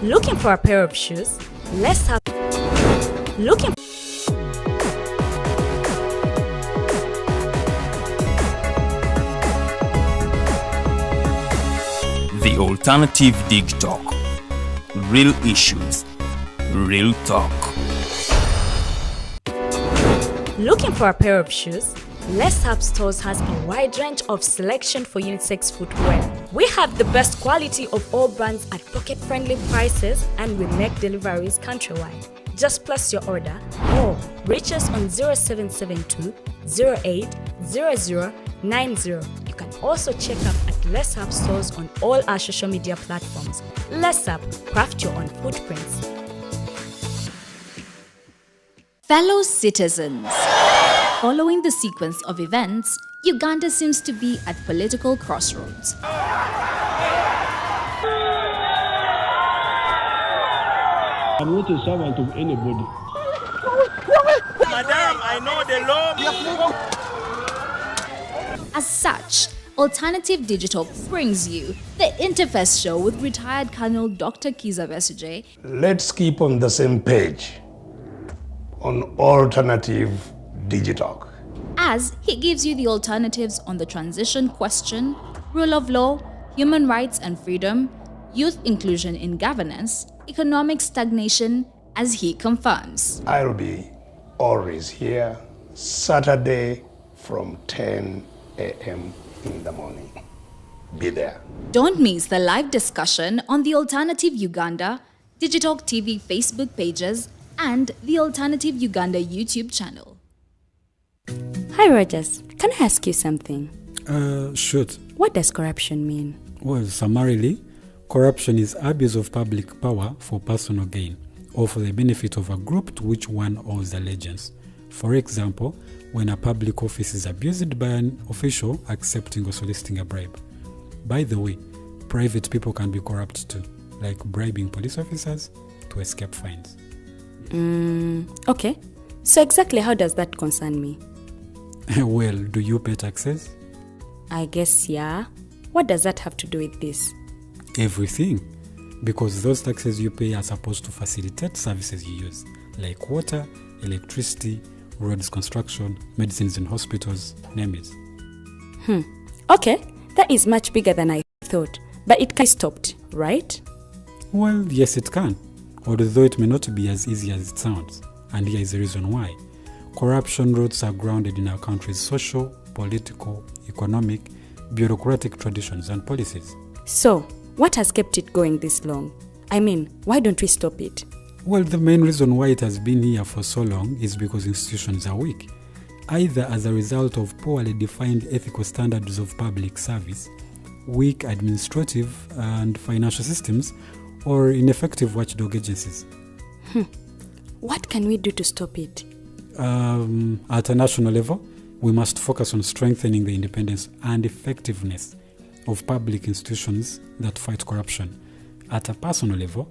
Looking for a pair of shoes? Let's have. Looking. The alternative Digitalk. Real issues, real talk. Looking for a pair of shoes? Let's Have Stores has a wide range of selection for unisex footwear. We have the best quality of all brands at pocket-friendly prices, and we make deliveries countrywide. Just place your order or reach us on 0772 08 0090. You can also check up at Let's Have Stores on all our social media platforms. Let's Have, craft your own footprints. Fellow citizens, following the sequence of events, Uganda seems to be at political crossroads. I'm not a servant of anybody. Madam, I know the law. As such, Alternative Digital brings you the Interface Show with retired Colonel Dr. Kiza Besuje. Let's keep on the same page on Alternative Digitalk, as he gives you the alternatives on the transition question, rule of law, human rights and freedom, youth inclusion in governance, economic stagnation, as he confirms. I'll be always here Saturday from 10 a.m. in the morning. Be there. Don't miss the live discussion on the Alternative Uganda, Digitalk TV Facebook pages, and the Alternative Uganda YouTube channel. Hi Rogers, can I ask you something? Shoot. What does corruption mean? Well, summarily, corruption is abuse of public power for personal gain or for the benefit of a group to which one owes allegiance. For example, when a public office is abused by an official accepting or soliciting a bribe. By the way, private people can be corrupt too, like bribing police officers to escape fines. Okay. So exactly how does that concern me? Well, do you pay taxes? I guess, yeah. What does that have to do with this? Everything. Because those taxes you pay are supposed to facilitate services you use, like water, electricity, roads construction, medicines in hospitals, name it. Okay, that is much bigger than I thought. But it can be stopped, right? Well, yes it can, although it may not be as easy as it sounds. And here is the reason why. Corruption roots are grounded in our country's social, political, economic, bureaucratic traditions and policies. So, what has kept it going this long? I mean, why don't we stop it? Well, the main reason why it has been here for so long is because institutions are weak, either as a result of poorly defined ethical standards of public service, weak administrative and financial systems, or ineffective watchdog agencies. What can we do to stop it? At a national level, we must focus on strengthening the independence and effectiveness of public institutions that fight corruption. At a personal level,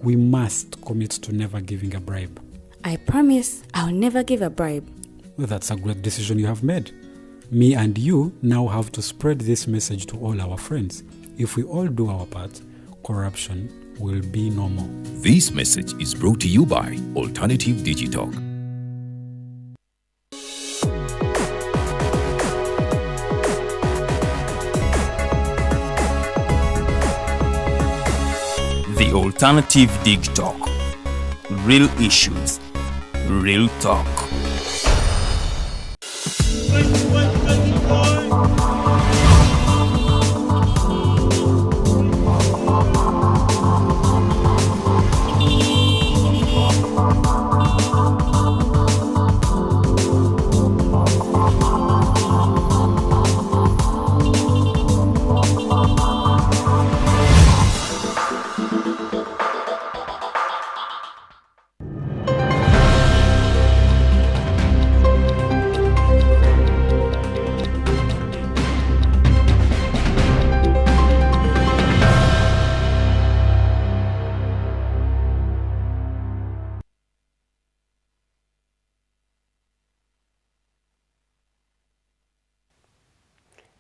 we must commit to never giving a bribe. I promise I'll never give a bribe. Well, that's a great decision you have made. Me and you now have to spread this message to all our friends. If we all do our part, corruption will be no more. This message is brought to you by Alternative Digitalk. The Alternative Digitalk. Real issues, real talk.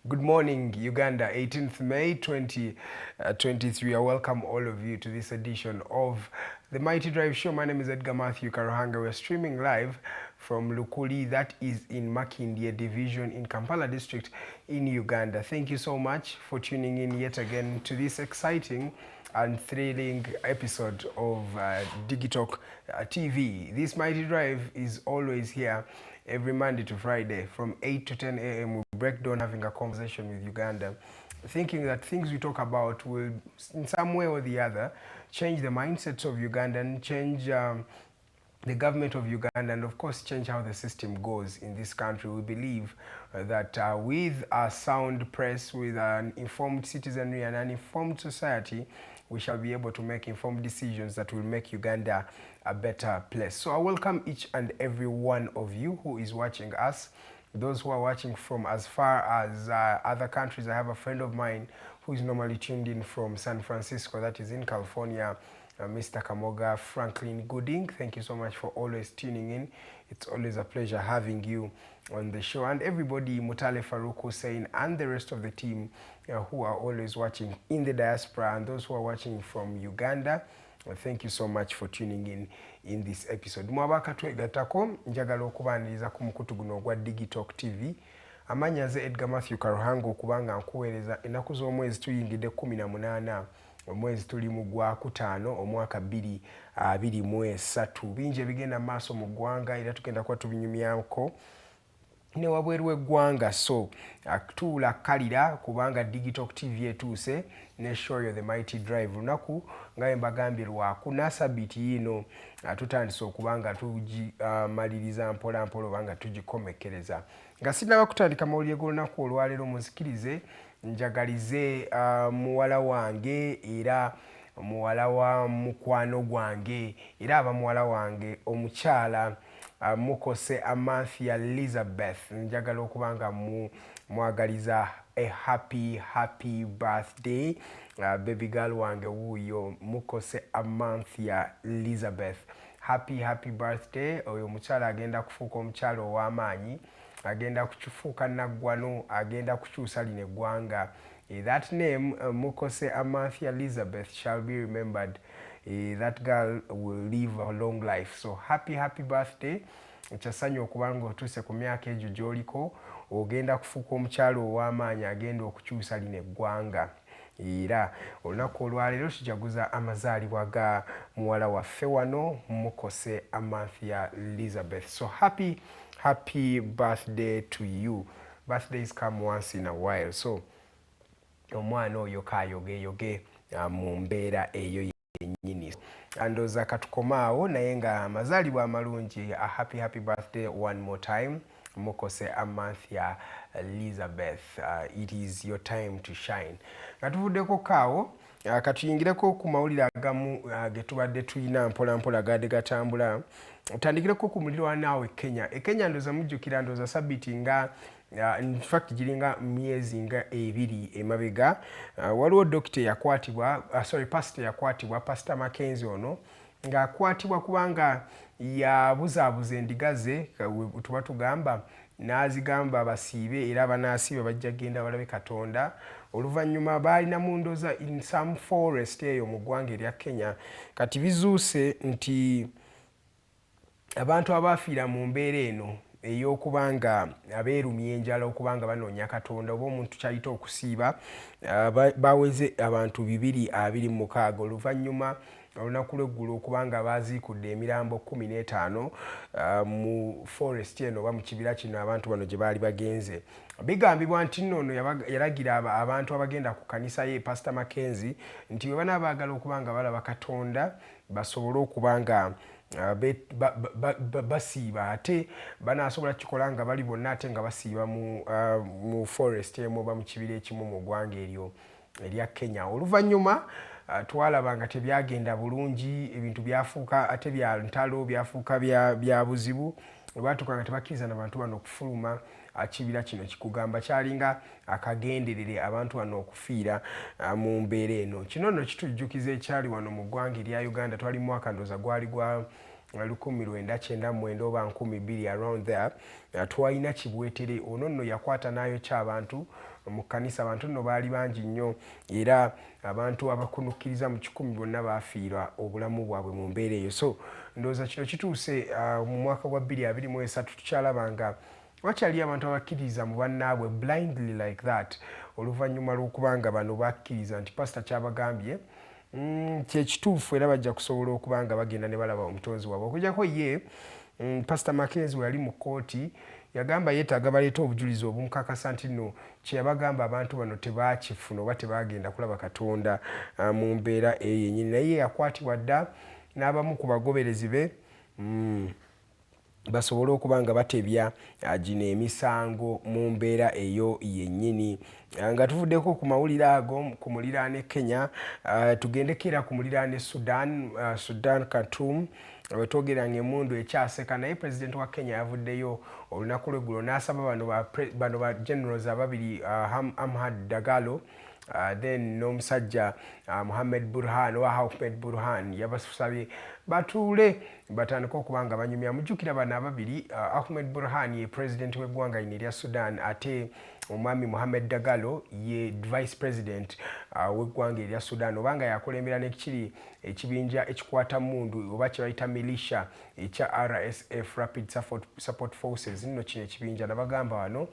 Good morning, Uganda, 18th May 2023. I welcome all of you to this edition of the Mighty Drive Show. My name is Edgar Matthew Karuhanga. We're streaming live from Lukuli, that is in Makindye Division in Kampala District in Uganda. Thank you so much for tuning in yet again to this exciting and thrilling episode of Digitalk TV. This Mighty Drive is always here every Monday to Friday from 8 to 10 a.m. We break down having a conversation with Uganda, thinking that things we talk about will, in some way or the other, change the mindsets of Ugandan, change the government of Uganda, and of course change how the system goes in this country. We believe that with a sound press, with an informed citizenry and an informed society, we shall be able to make informed decisions that will make Uganda a better place. So I welcome each and every one of you who is watching us. Those who are watching from as far as other countries. I have a friend of mine who is normally tuned in from San Francisco, that is in California, Mr. Kamoga Franklin Gooding. Thank you so much for always tuning in. It's always a pleasure having you on the show. And everybody, Mutale Farouk Hussein and the rest of the team who are always watching in the diaspora, and those who are watching from Uganda, thank you so much for tuning in this episode. Mwabaka twegatako njagala okubaniriza ku mukutu guno gwa Digitalk TV. Amanya nze Edgar Matthew Karuhanga okubanga nkuweereza ennaku z'omwezi tuyingidde 18 omwezi tuli mu Gwakutaano omwaka 2023. Bingi ebigenda maaso mu ggwanga era tugenda kuba tubinyumyako ne wabweru w'eggwanga. So tuula kalira kubanga Digitalk TV etuuse ne show you the Mighty Drive. Lunaku nga mbagambye lwakuna sabiti yino tutandise okubanga tugimaliriza mpola mpola obanga tugikomekkereza. Nga sinaba kutandika mawulire g'olunaku olwaleero muzikirize njagalize muwala wange era muwala wa mukwano gwange era aba muwala wange omukyala Mukose Amanthia Elizabeth. Njagala okubanga mwagaliza a happy birthday baby girl wange wuyo Mukose Amanthia Elizabeth. Happy birthday. Oyo mukyala agenda kufuuka omukyala ow'amaanyi, agenda kukifuuka naggwano, agenda kukyusa lino eggwanga. That name, Mukose Amanthia Elizabeth, shall be remembered. That girl will live a long life. So happy birthday. Kyasanyu okubanga otuuse ku myaka egyo gy'oliko, ogenda kufuuka omukyala ow'amaanyi agenda okukyusa lino eggwanga. Era olunaku olwaleero tujaguza amazaalibwa ga muwala waffe wano Mukose Amanthia Elizabeth. So happy birthday to you. Birthdays come once in a while. So omwana oyo kayogeyoge mu mbeera eyo yennyini. Andooza katukomaawo naye nga amazaalibwa amalungi. A happy birthday one more time Mukose Amanthia Elizabeth. It is your time to shine. Katuvuddeko kaawo katuyingireko ku mawulire agamu ge tubadde tulina mpola mpola gadde gatambula. Tutandikireko ku muliraanwa Kenya. Kenya ndooza mujjukira ndooza sabiti nga in fact giringa myezi nga 2 emabega waliwo dokita yakwatibwa pastor yakwatibwa, Pastor Mackenzie ono ng'akwatibwa kubanga yabuzaabuza endiga ze tuba tugamba n'azigamba basiibe era banaasibe bajja genda balabe Katonda. Oluvannyuma baalina mu ndooza in some forest eyo mu ggwanga erya Kenya. Kati bizuuse nti abantu abaafiira mu mbeera eno ey'okubanga abeerumya enjala okubanga banoonya Katonda oba omuntu kyayita okusiiba baweze abantu 226. Oluvannyuma olunaku lw'eggulu okubanga baaziikudde emirambo 15 mu forest eno oba mu kibira kino abantu bano gye baali bagenze. Bigambibwa nti nno yalagira abantu abagenda ku kanisa ye Pastor Mackenzie nti bwe banaaba baagala okubanga balaba Katonda basobole okubanga basiiba ate banaasobola kikola nga bali bonna ate nga basiiba mu forest emu oba mu kibira ekimu mu ggwanga eryo erya Kenya. Oluvannyuma twalaba nga tebyagenda bulungi, ebintu byafuuka ate bya ntalo, byafuuka bya buzibu. Olwatuuka nga tebakkiriza n'abantu bano okufuluma kibira kino kikugamba kyalinga akagenderere abantu bano okufiira mu mbeera eno. Kino nno kitujjukiza ekyali wano mu ggwanga erya Uganda. Twali mu mwaka ndooza gwali gwa 1999 oba 2000 around there. Twalina kibwetere ono nno yakwata n'ayokya abantu mu kanisa abantu nno baali bangi nnyo era abantu abakunukkiriza mu 10 bonna baafiirwa obulamu bwabwe mu mbeera eyo. So ndowooza kino kituuse mu mwaka gwa 2023 tukyalaba nga wakyali abantu abakkiriza mu bannaabwe blindly like that oluvannyuma lw'okuba nga bano bakkiriza nti pasita kyabagambye kyekituufu era bajja kusobola okuba nga bagenda ne balaba omutonzi waabwe. Okujjako ye pasita Mackenzie we yali mu kkooti yagamba yeetaaga baleeta obujulizi obumukakasa nti nno kyeyabagamba abantu bano tebaakifuna oba tebaagenda kulaba Katonda mu mbeera eyo yennyini. Naye yakwatibwa dda n'abamu ku bagoberezi be basobole okuba nga batebya gino emisango mu mbeera eyo yennyini. Nga tuvuddeko ku mawulire ago ku muliraane Kenya, tugendekera ku muliraane Sudan Khartoum wetwogeranga emmundu ekyaseka, naye pulezidenti wa Kenya yavuddeyo olunaku lw'eggulo n'asaba bano ba generals ababiri Ahmed Dagalo then n'omusajja Mohamed Burhan yabasabye batuule batandika okuba nga banyumya. Mujjukira bano ababiri Ahmed Burhan ye pulezidenti w'eggwanga lino erya Sudan ate omwami Mohamed Dagalo ye vice president w'eggwanga erya Sudan obanga yakulembera n'ekiri ekibinja ekikwata mundu oba kye bayita militia ekya RSF Rapid Support Forces. Nno kino ekibinja nabagamba wano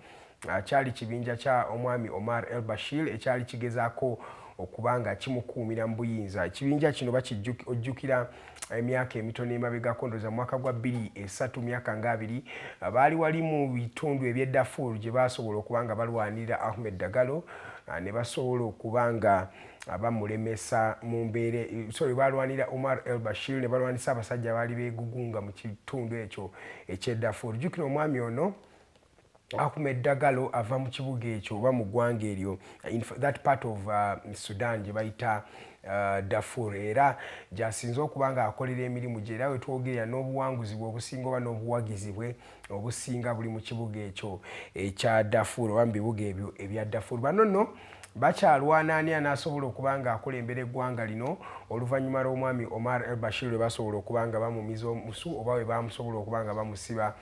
kyali kibinja kya omwami Omar el-Bashir ekyali kigezaako okubanga kimukuumira mu buyinza. Ekibinja kino bakijjukira emyaka emitono emabegako ndowooza mu mwaka gwa 2003 myaka nga 2 baali wali mu bitundu eby'e Darfur gye baasobola okuba nga balwanirira Ahmed Dagalo ne basobola okuba nga bamulemesa mu mbeera balwanira Omar el-Bashir ne balwanisa abasajja baali beegugunga mu kitundu ekyo eky'e Darfur. Jjukira omwami ono Ahmed Dagalo ava mu kibuga ekyo oba mu ggwanga eryo that part of Sudan gye bayita Darfur era gyasinze okuba nga akolera emirimu gye era wetwogerera n'obuwanguzi bwe obusinga oba n'obuwagizi bwe obusinga buli mu kibuga ekyo ekya Darfur oba mu bibuga ebyo ebya Darfur. Bano nno bakyalwana ani anaasobola okuba nga akulembera eggwanga lino oluvannyuma lw'omwami Omar el-Bashir lwe basobola okuba nga bamumiza omusu oba we bamusobola okuba nga bamusiba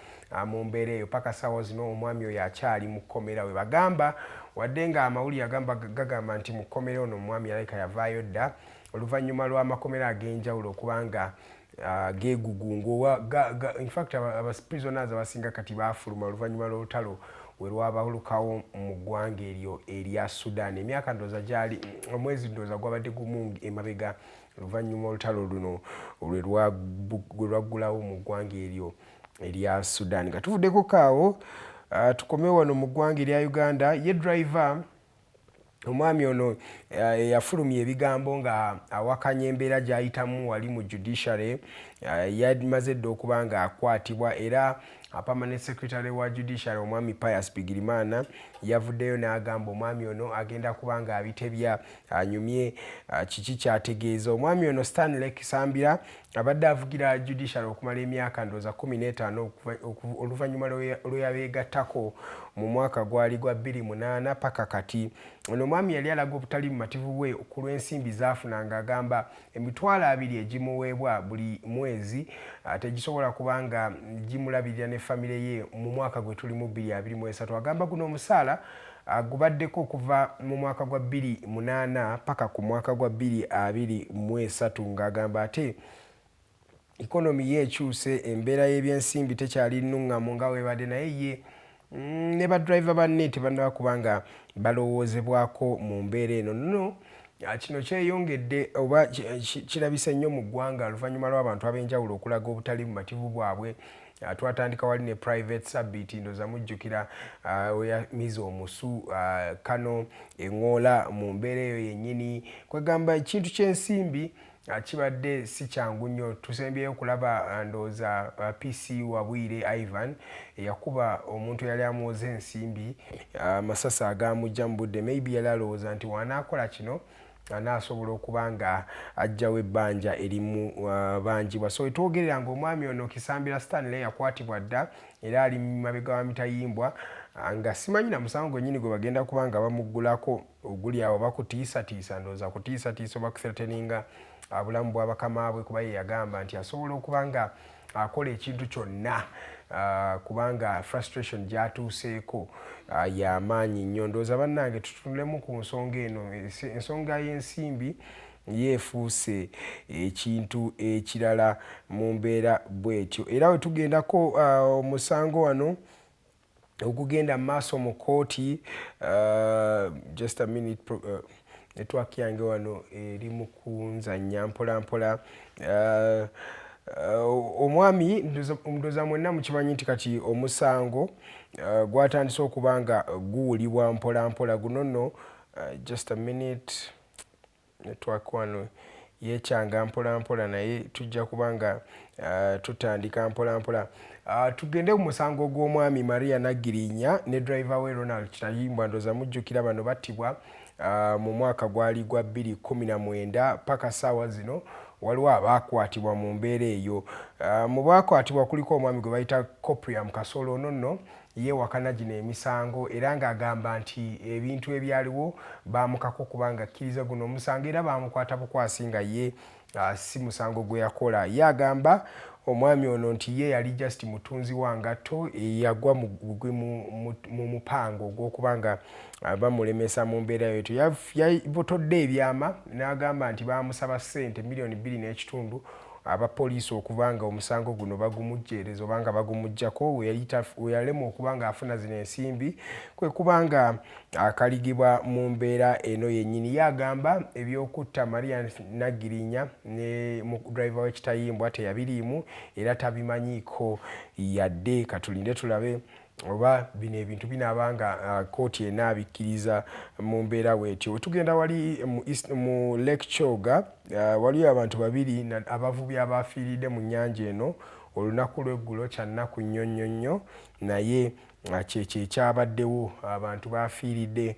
mu mbeera eyo. Paka ssaawa zino omwami oyo akyali mu kkomera we bagamba wadde nga amawulire gagamba nti mu kkomera ono omwami alabika yavaayo dda oluvannyuma lw'amakomera ag'enjawulo okuba nga geegugunga. In fact prisoners abasinga kati baafuluma oluvannyuma lw'olutalo we lwabulukawo mu ggwanga eryo erya Sudan. Emyaka ndowooza gyali omwezi ndowooza gwabadde gumu emabega oluvannyuma olutalo luno lwe lwaggulawo mu ggwanga eryo erya Sudan. Nga tuvuddeko kaawo tukome wano mu ggwanga erya Uganda. Ye driver omwami ono yafulumya ebigambo nga awakanya embeera gy'ayitamu wali mu judiciary. Yamaze dda okuba nga akwatibwa era permanent secretary wa judiciary omwami Pius Bigirimana yavuddeyo n'agamba omwami ono agenda kuba nga abitebya anyumye kiki kyategeeza. Omwami ono Stanley Kisambira abadde avugira judiciary okumala emyaka ndowooza 15 oluvannyuma lweyabeegattako mu mwaka gwali gwa 2008 paka kati. Ono omwami yali alaga obutali bumativu bwe ku lw'ensimbi zaafuna ng'agamba $200 egimuweebwa buli mwezi tegisobola kuba nga gimulabirira ne famire ye mu mwaka gwe tulimu 2023. Agamba guno omusaala gubaddeko okuva mu mwaka gwa 2008 paka ku mwaka gwa 2023 ng'agamba ate ikonomi ye ekyuse embeera y'ebyensimbi tekyali nnuŋŋamu nga weebadde naye ye ne badriver banne tebannaba kuba nga balowoozebwako mu mbeera eno. Nno kino kyeyongedde oba kirabise nnyo mu ggwanga oluvannyuma lw'abantu ab'enjawulo okulaga obutali bumativu bwabwe. Twatandika wali ne private sabbiiti ndowooza mujjukira weyamiza omusu kano eŋŋoola mu mbeera eyo yennyini kwegamba ekintu ky'ensimbi kibadde si kyangu nnyo. Tusembyeyo kulaba ndowooza PC Wabwire Ivan yakuba omuntu yali amuwoza ensimbi amasasi agaamujja mu budde. Maybe yali alowooza nti wanaakola kino anaasobola okuba nga ajjawo ebbanja erimu banjibwa. So etwogerera ng'omwami ono Kisambira Stanley yakwatibwa dda era ali mabega wa mitayimbwa nga simanyi na musango gwennyini gwe bagenda kuba nga bamuggulako oguli awo bakutiisatiisa ndowooza kutiisatiisa oba kuthreateninga bulamu bwa bakama bwe kuba ye yagamba nti asobola okuba nga akola ekintu kyonna kubanga frustration gyatuuseeko y'amaanyi nnyo. Ndowooza bannange tutunulemu ku nsonga eno. Ensonga y'ensimbi yeefuuse ekintu ekirala mu mbeera bw'etyo. Era we tugendako omusango wano okugenda mu maaso mu kooti, just a minute, network yange wano eri mu kunzannya mpola mpola. Omwami ndowooza mwenna mukimanyi nti kati omusango gwatandise okuba nga guwulibwa mpola mpola. Guno nno just a minute, network wano yekyanga mpola mpola, naye tujja kubanga tutandika mpola mpola. Tugende ku musango gw'omwami Maria Nagirinya ne driver we Ronald Kitayimbwa. Ndowooza mujjukira bano battibwa mu mwaka gwali gwa 2019 paka ssaawa zino waliwo abaakwatibwa mu mbeera eyo. Mu baakwatibwa kuliko omwami gwe bayita Copriam Kasolo. Ono nno yeewakana gino emisango era ng'agamba nti ebintu ebyaliwo baamukako kubanga akkiriza guno omusango era baamukwata bukwasi nga ye si musango gwe yakola. Ye agamba omwami ono nti ye yali just mutunzi wa ngatto yagwa mu mupango ogw'okuba nga bamulemesa mu mbeera yetu. Yabotodde ebyama n'agamba nti baamusaba ssente $2.5 abapoliisi okuba nga omusango guno bagumujjeereza oba nga bagumuggyako. We yalema okuba nga afuna zino ensimbi kwe kuba nga akaligibwa mu mbeera eno yennyini. Yagamba ebyokutta Maria Nagirinya ne mu driver we Kitayimbwa teyabiriimu era tabimanyiiko yadde. Katulinde tulabe oba bino ebintu binaabanga kooti enaabikkiriza mu mbeera bwetyo. Tugenda wali mu Lake Kyoga, waliyo abantu babiri abavubi abafiiridde mu nnyanja eno olunaku lw'eggulo kya nnaku nnyo nnyo, naye kyekyo ekyabaddewo, abantu bafiiridde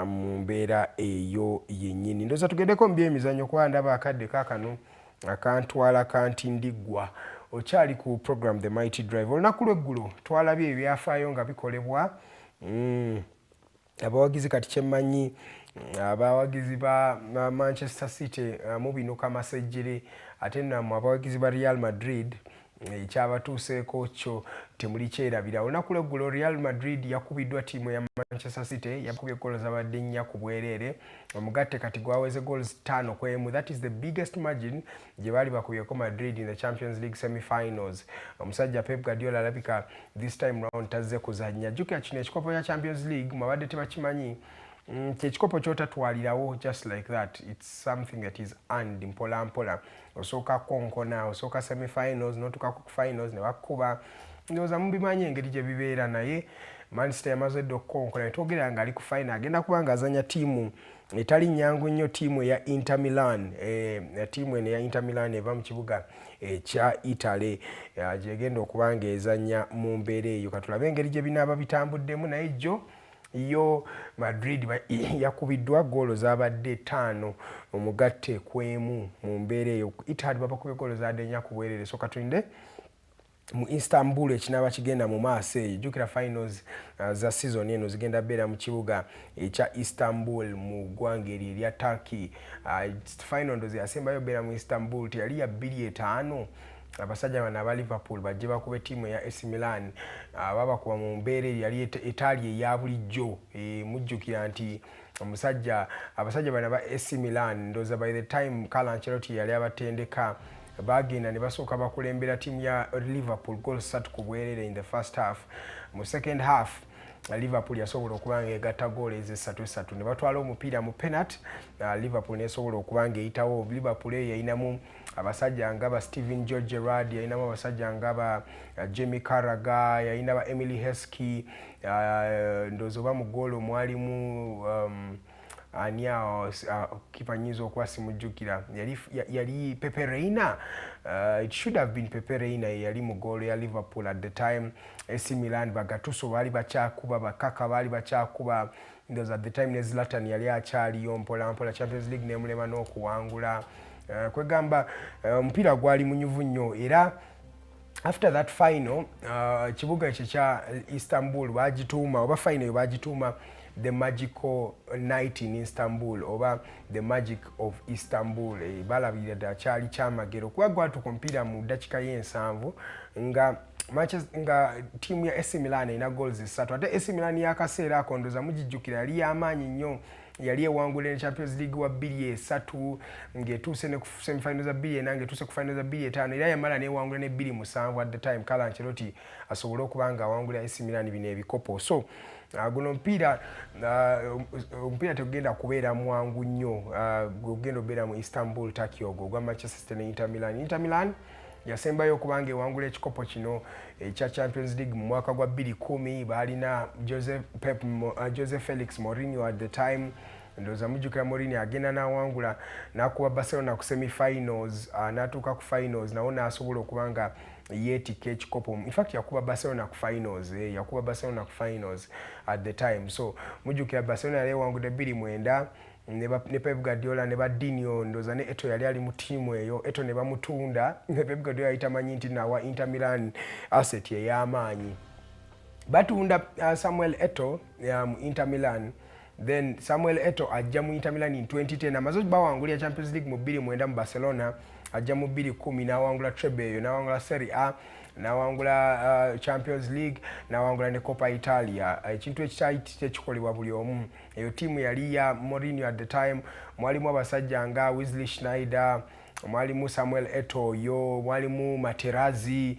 mu mbeera eyo yennyini. Ndowooza tugendeko mu byemizannyo kuba ndaba akadde kaakano akantwala kantindiggwa. Okyali ku program The Mighty Drive. Olunaku lw'eggulo twalabye ebyafaayo nga bikolebwa. Abawagizi kati kyemmanyi abawagizi ba Manchester City mubinuka masejjere, ate nammwe abawagizi ba Real Madrid ekyabatuuseeko kyo temuli kyerabira. Olunaku lw'eggulo Real Madrid yakubiddwa ttiimu ya Manchester City, yakubye goals zabadde 4 ku bwereere. Omugatte kati gwaweze goals 5-1. That is the biggest margin gye baali bakubyeko Madrid in the Champions League semi-finals. Omusajja Pep Guardiola alabika this time round tazze kuzannya. Jjukira kino ekikopo kya Champions League mwabadde tebakimanyi, kyekikopo kyotatwalirawo just like that. It's something that is earned mpola mpola. Osooka konkona, osooka semi-finals, notuuka ku finals ne bakuba. Ndowooza mubimanyi engeri gye bibeera, naye Manchester yamaze dde okukonkona. Twogera nga ali ku final, agenda kuba nga azanya ttiimu etali nnyangu nnyo, ttiimu ya Inter Milan. Ttiimu eno ya Inter Milan eva mu kibuga ekya Italy, gyegenda okuba nga ezanya mu mbeera eyo. Katulabe engeri gye binaaba bitambuddemu, naye yo Madrid yakubiddwa goolo zabadde 5 omugatte kwemu mu mbeera eyo. Italy babakubye goolo zabadde 4 ku bwereere. So katulinde mu Istanbul ekinaaba kigenda mu maaso eyo. Jjukira finals za season eno zigenda beera mu kibuga ekya Istanbul mu ggwanga erya Turkey. Final ndozi yasembayo beera mu Istanbul teyali ya 2-5. Abasajja bano aba Liverpool bajje bakube ttiimu ya AC Milan babakuba mu mbeera yali etaali eya bulijjo. Mujjukira nti abasajja bano aba AC Milan ndowooza by the time Carlo Ancelotti yali abatendeka bagenda ne basooka bakulembera ttiimu ya Liverpool goals 3 ku bwereere in the first half. Mu second half Liverpool yasobola okuba nga egatta goolo ez'esatu ne batwala omupiira mu penalty. Liverpool nesobola okuba nga eyitawo. Liverpool eyo yayinamu abasajja nga ba Steven Gerrard, yayinamu abasajja nga ba Jamie Carragher, yayina ba Emily Heskey, ndowooza oba mu goolo mwalimu ania kipa nyizo okuba simujjukira, yali Pepe Reina. It should have been Pepe Reina yali mu goolo ya Liverpool at the time. AC Milan bagatuso baali bakyakuba, bakaka baali bakyakuba. Ndowooza at the time ne Zlatan yali akyaliyo mpola mpola. Champions League nemulema n'okuwangula. Kwegamba omupiira gwali munyuvu nnyo era after that final kibuga ekyo kya Istanbul bagituuma oba final bagituuma the magical night in Istanbul oba the magic of Istanbul balabira da chali chamagero kuba gwatukumpira mu dakika y'ensanvu nga timu ya AC Milan ina goals 3 ate AC Milan yakaseera akondoza mujijjukira yali yamanyi nnyo yali ewangula Champions League wa 2-3 ngetuuse ne ku semi-finals za 2 nange tuuse ku finals za 2-5 era yamala ne ewangula ne 2-7 at the time Carlo Ancelotti asobola okubanga awangula AC Milan bino ebikopo so guno mpira tegenda kubeera mwangu nnyo gugenda obeera mu Istanbul Turkey ogwo gwa Manchester City ne Inter Milan yasembayo okubanga ewangula ekikopo kino ekya Champions League mu mwaka gwa 2010 balina Jose Felix Mourinho at the time ndoza mujukira Mourinho agenda nawangula nakuba Barcelona ku semi-finals natuuka ku finals nawo nasobola okubanga yeetika ekikopo in fact yakuba Barcelona ku finals at the time so mujukira Barcelona yali ewangudde 2-9 ne Pep Guardiola ne Badinho ndoza ne Eto yali ali mu timu eyo Eto ne bamutunda ne Pep Guardiola yitamanyi nti nawa Inter Milan asset y'amaanyi batunda Samuel Eto mu Inter Milan then Samuel Eto ajja mu Inter Milan in 2010 amaze bawangulya Champions League mu 2-9 mu Barcelona ajja mu 2-10 nawangula treble eyo nawangula Serie A nawangula Champions League nawangula ne Coppa Italia ekintu ekikolebwa buli omu eyo timu yali ya Mourinho at the time mwalimu abasajja nga Wesley Sneijder mwalimu Samuel Eto'o yo mwalimu Materazzi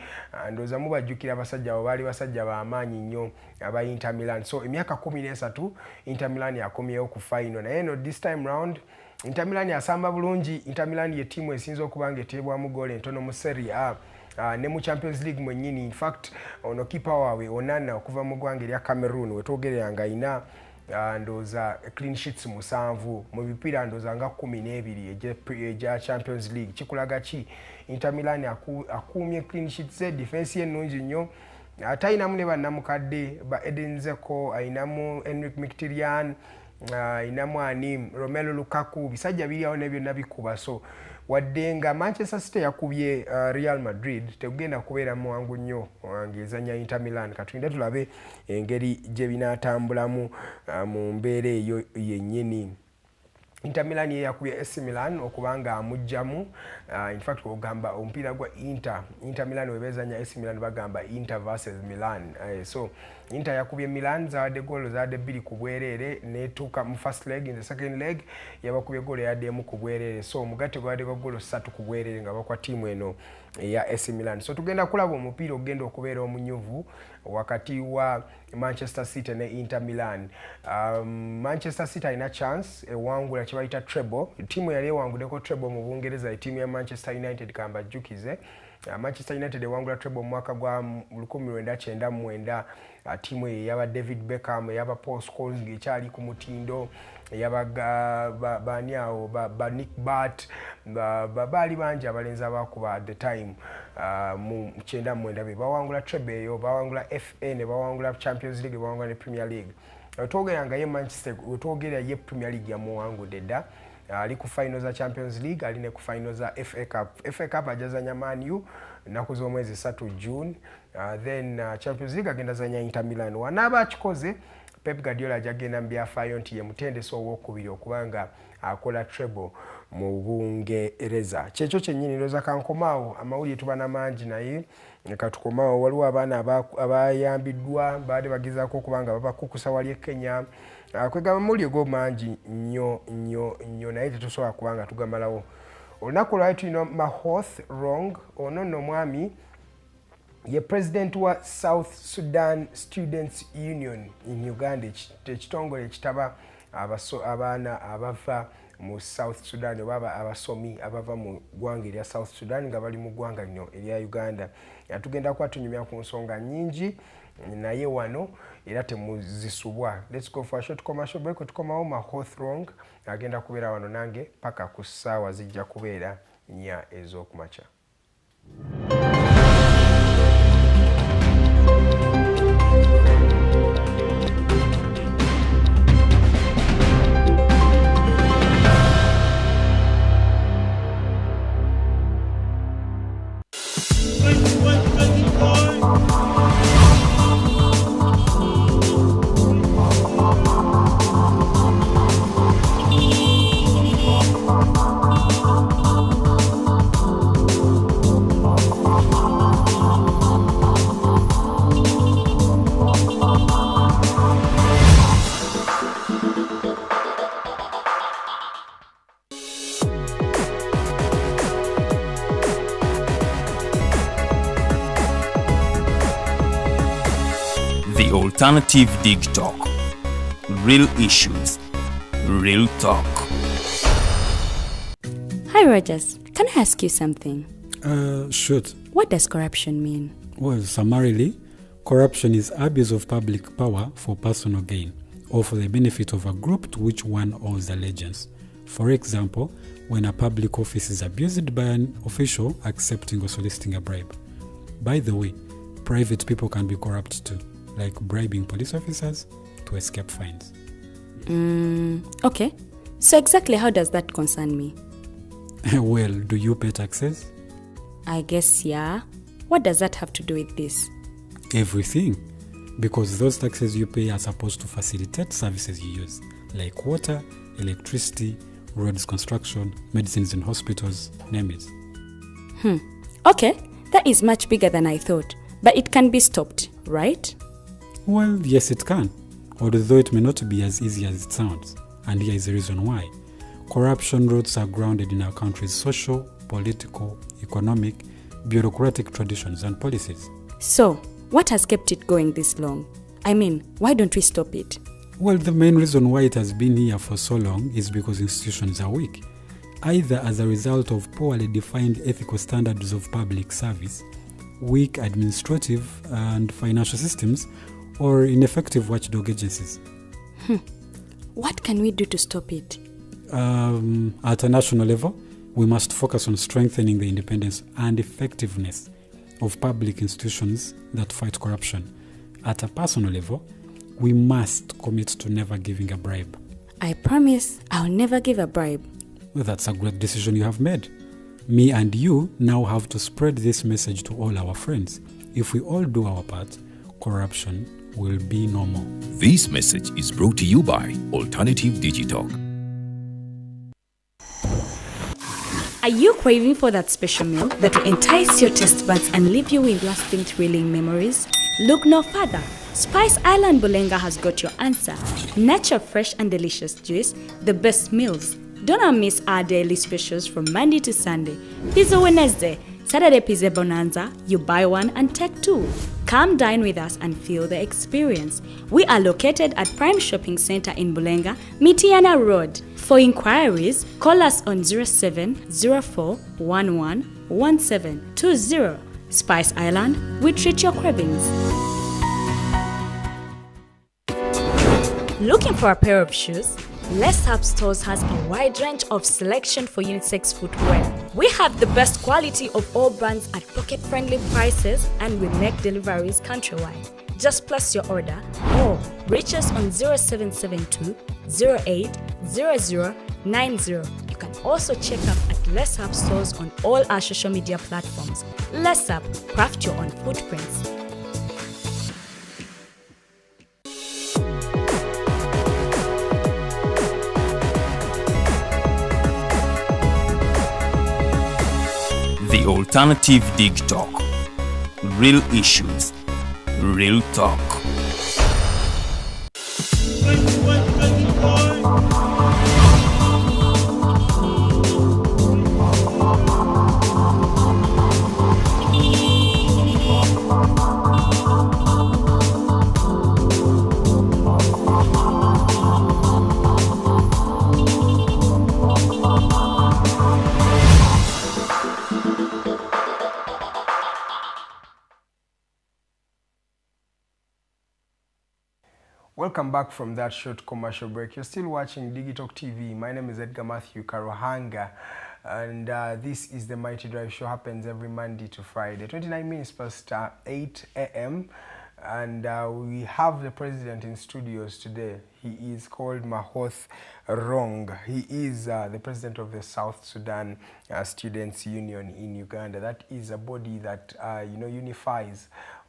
ndoza mubajjukira abasajja abo baali basajja b'amaanyi nnyo aba Inter Milan so emyaka 13 Inter Milan yakomyewo ku final naye no this time round Inter Milan yasamba bulungi Inter Milan ye timu esinza okubanga eteebwamu goal entono mu Serie A ne mu Champions League mwennyini in fact ono kipa waabwe Onana okuva mu ggwanga erya Cameroon wetwogereranga ina ndoza clean sheets 7 mu bipiira ndoza nga 12 eja Champions League kikulaga ki Inter Milan akuumye clean sheets defense ennungi nnyo ate ayinamu ne bannamukadde ba Edin Dzeko ayinamu Henrik Mkhitaryan ayinamu ani Romelu Lukaku bisajja biri awo ne byonna bikuba so wadde nga Manchester City yakubye Real Madrid tegenda kubeera muwangu nnyo ngezanya Inter Milan katugende tulabe engeri gye binaatambulamu mu mbeera eyo yennyini Inter Milan yakubye AC Milan okubanga amujjamu in fact ogamba omupiira gwa Inter Milan webezanya AC Milan bagamba Inter versus Milan so Inter yakubye Milan zawadde goal zawadde 2 ku bwereere netuuka mu first leg in the second leg yabakubye goal yaddemu ku bwereere so omugatte gwadde gwa goal 3 ku bwereere nga bakwa tiimu eno eya AC Milan so tugenda kulaba omupiira ogenda okubeera omunyuvu wakati wa Manchester City ne Inter Milan Manchester City alina chance ewangula kibayita treble tiimu yali ewanguddeko treble mu Bungereza tiimu ya Manchester United kamba jjukize Manchester United ewangula treble mu mwaka gwa 1999 tiimu eyaba David Beckham eyaba Paul Scholes ng'ekyali ku mutindo eyaba baniawo ba Nick Butt baali bangi abalenzi abakuba at the time mu 99 bawangula treble eyo bawangula FA ne bawangula Champions League bawangula ne Premier League twogeranga ye Manchester twogera ye Premier League ya muwangudde dda ali ku finals za Champions League ali ne ku finals za FA Cup ajazanya Man U naku z'omwezi 3 June then Champions League agenda zanya Inter Milan wanaba akikoze Pep Guardiola ajagenda mu byafaayo nti ye mutendesi ow'okubiri okubanga akola treble mu Bungereza kyekyo kyennyini ndoza kankomaawo amawulire tubana mangi naye katukomaawo waliwo abaana abayambiddwa baade bagezaako okubanga babakukusa wali e Kenya kwegamba amawulire go mangi nnyo naye tetusobola kubanga tugamalawo olunaku lwali tulina Mahoth Rong ono nno mwami ye president wa South Sudan Students Union in Uganda ekitongole ekitaba abaana abava mu South Sudan oba abasomi abava mu ggwanga erya South Sudan nga bali mu ggwanga lino erya Uganda tugenda kuba tunyumya ku nsonga nnyingi naye wano era temuzisubwa. Let's go for a short commercial break. Tukomawo Mahoth Rong agenda kubeera wano nange paka ku ssaawa zijja kubeera 4 ez'okumakya. alternative Digitalk. Real issues, real talk. Hi Rogers, can I ask you something? Shoot. What does corruption mean? Well, summarily, corruption is abuse of public power for personal gain or for the benefit of a group to which one owes allegiance. For example, when a public office is abused by an official accepting or soliciting a bribe. By the way, private people can be corrupt too, like bribing police officers to escape fines. Okay. So exactly how does that concern me? Well, do you pay taxes? I guess, yeah. What does that have to do with this? Everything. Because those taxes you pay are supposed to facilitate services you use, like water, electricity, roads construction, medicines in hospitals, name it. Okay, that is much bigger than I thought. But it can be stopped, right? Well, yes it can, although it may not be as easy as it sounds. And here is the reason why. Corruption roots are grounded in our country's social, political, economic, bureaucratic traditions and policies. So, what has kept it going this long? I mean, why don't we stop it? Well, the main reason why it has been here for so long is because institutions are weak, either as a result of poorly defined ethical standards of public service, weak administrative and financial systems, or ineffective watchdog agencies. What can we do to stop it? At a national level, we must focus on strengthening the independence and effectiveness of public institutions that fight corruption. At a personal level, we must commit to never giving a bribe. I promise I'll never give a bribe. Well, that's a great decision you have made. Me and you now have to spread this message to all our friends. If we all do our part, corruption will be no more. This message is brought to you by Alternative Digitalk. Are you craving for that special meal that will entice your taste buds and leave you with lasting thrilling memories? Look no further. Spice Island Bulenga has got your answer. Natural, fresh and delicious juice, the best meals. Don't miss our daily specials from Monday to Sunday. Pizza Wednesday, Saturday Pizza Bonanza, you buy one and take two. Come dine with us and feel the experience. We are located at Prime Shopping Center in Bulenga, Mitiana Road. For inquiries, call us on 0704111720. Spice Island, we treat your cravings. Looking for a pair of shoes? Les Hub Stores has a wide range of selection for unisex footwear. We have the best quality of all brands at pocket-friendly prices and we make deliveries countrywide. Just place your order or reach us on 0772 080090. You can also check up at Les Hub Stores on all our social media platforms. Les Hub, craft your own footprints. The Alternative Digitalk. Real issues, real talk. Welcome back from that short commercial break. You're still watching Digitalk TV. My name is Edgar Matthew Karohanga, and this is the Mighty Drive Show. Happens every Monday to Friday, 29 minutes past 8 a.m. And we have the president in studios today. He is called Mahoth Rong. He is the president of the South Sudan Students Union in Uganda. That is a body that unifies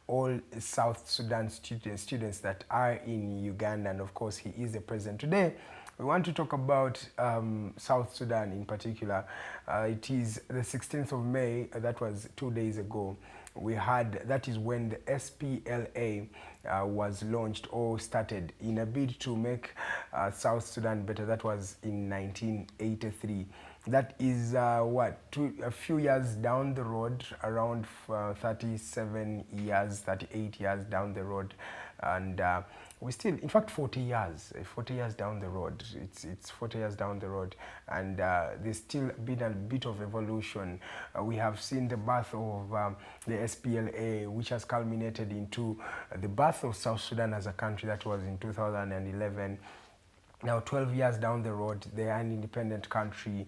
all South Sudan students that are in Uganda, and of course he is the president. Today we want to talk about South Sudan in particular. It is the 16th of May, that was 2 days ago. That is when the SPLA was launched or started in a bid to make South Sudan better. That was in 1983. That is a few years down the road, around 38 years down the road. and we still, in fact, 40 years down the road. It's 40 years down the road, and there's still been a bit of evolution. We have seen the birth of the SPLA, which has culminated into the birth of South Sudan as a country. That was in 2011. Now, 12 years down the road, they are an independent country.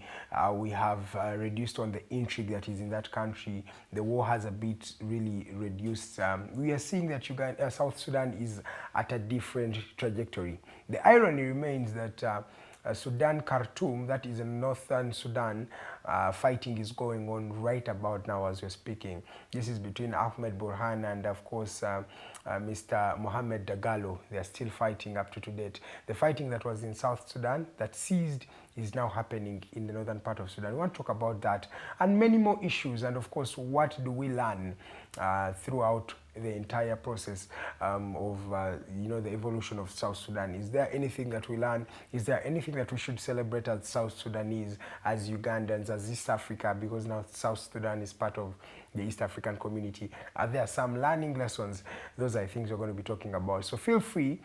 We have reduced on the intrigue that is in that country. The war has a bit really reduced. We are seeing that South Sudan is at a different trajectory. The irony remains that Sudan, Khartoum, that is in northern Sudan, fighting is going on right about now as we're speaking. This is between Ahmed Burhan and, of course, Mr. Mohamed Dagalo. They are still fighting up to date. The fighting that was in South Sudan that ceased is now happening in the northern part of Sudan. We want to talk about that and many more issues, and of course, what do we learn throughout the entire process of the evolution of South Sudan. Is there anything that we learn? Is there anything that we should celebrate as South Sudanese, as Ugandans, as East Africa, because now South Sudan is part of the East African community? Are there some learning lessons? Those are things we're going to be talking about. So feel free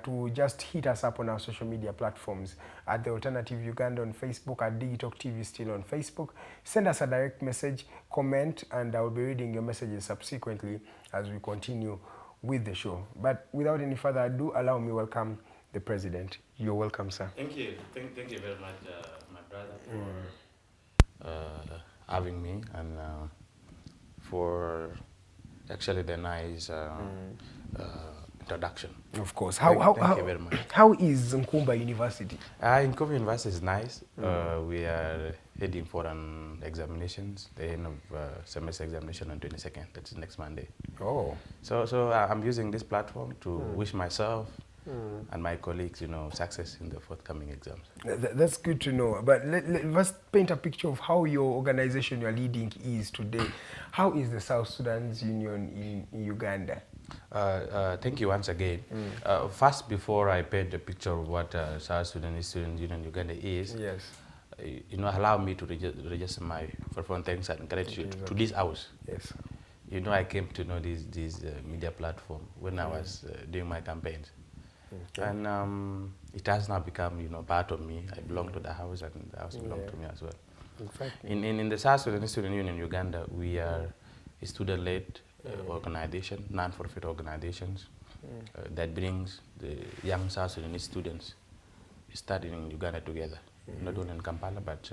to just hit us up on our social media platforms at The Alternative Uganda on Facebook, at Digitalk TV still on Facebook. Send us a direct message, comment, and I will be reading your messages subsequently as we continue with the show. But without any further ado, allow me welcome the President. You're welcome, sir. Thank you. Thank you very much, my brother, for having me and for actually the nice introduction. Of course. Thank you very much. How is Nkumba University? Nkumba University is nice. We are heading for an examinations, the end of semester examination on 22nd. That's next Monday. Oh. So I'm using this platform to wish myself and my colleagues, success in the forthcoming exams. That's good to know. But let's paint a picture of how your organization you're leading is today. How is the South Sudan Union in Uganda? Thank you once again. First, before I paint the picture of what South Sudanese Students Union Uganda is, yes, allow me to register my profound thanks and gratitude to this house. Yes. I came to know this media platform when I was doing my campaigns. Okay. And it has now become, part of me. I belong to the house, and the house belongs to me as well. Exactly. In the South Sudan Student Union in Uganda, we are a student-led organization, non-profit organizations that brings the young South Sudanese students studying in Uganda together, not only in Kampala, but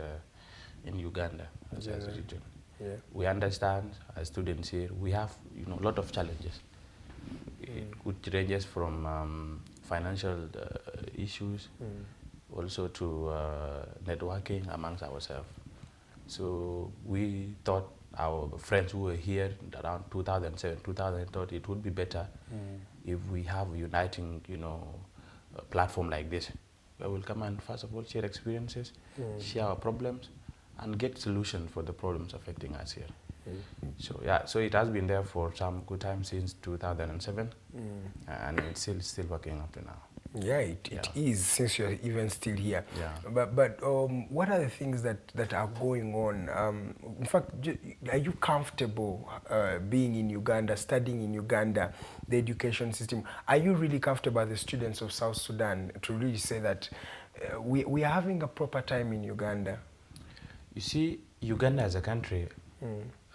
in Uganda as a region. Yeah. We understand as students here, we have a lot of challenges, which ranges from financial issues, also to networking amongst ourselves. So we thought our friends who were here around 2007, 2030, it would be better if we have a uniting, a platform like this, where we'll come and first of all share experiences, share our problems, and get solutions for the problems affecting us here. So it has been there for some good time since 2007, and it's still working up to now. Yeah, it is, since you're even still here. Yeah. But what are the things that are going on? In fact, are you comfortable being in Uganda, studying in Uganda, the education system? Are you really comfortable as the students of South Sudan to really say that we are having a proper time in Uganda? You see, Uganda as a country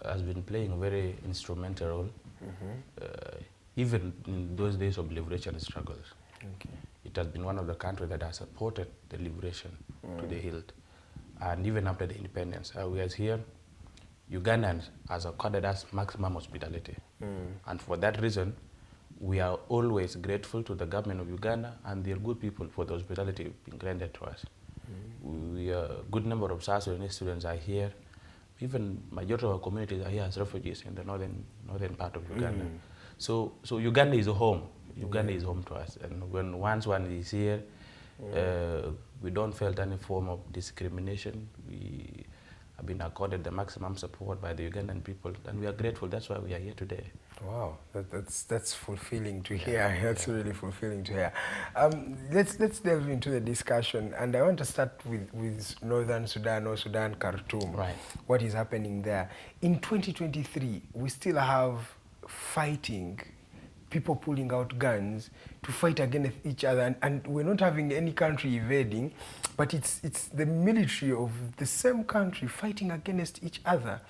has been playing a very instrumental role, even in those days of liberation struggles. Okay. It has been one of the countries that has supported the liberation to the hilt. And even after the independence, we are here, Ugandans has accorded us maximum hospitality. And for that reason, we are always grateful to the government of Uganda and their good people for the hospitality being granted to us. A good number of South Sudanese students are here. Even majority of our communities are here as refugees in the northern part of Uganda. So Uganda is a home. Uganda is home to us, and once one is here, we don't feel any form of discrimination. We have been accorded the maximum support by the Ugandan people, and we are grateful. That's why we are here today. Wow, that's fulfilling to hear. That's really fulfilling to hear. Let's delve into the discussion, and I want to start with Northern Sudan or Sudan, Khartoum. Right. What is happening there in 2023? We still have fighting people pulling out guns to fight against each other, and we're not having any country invading, but it's the military of the same country fighting against each other.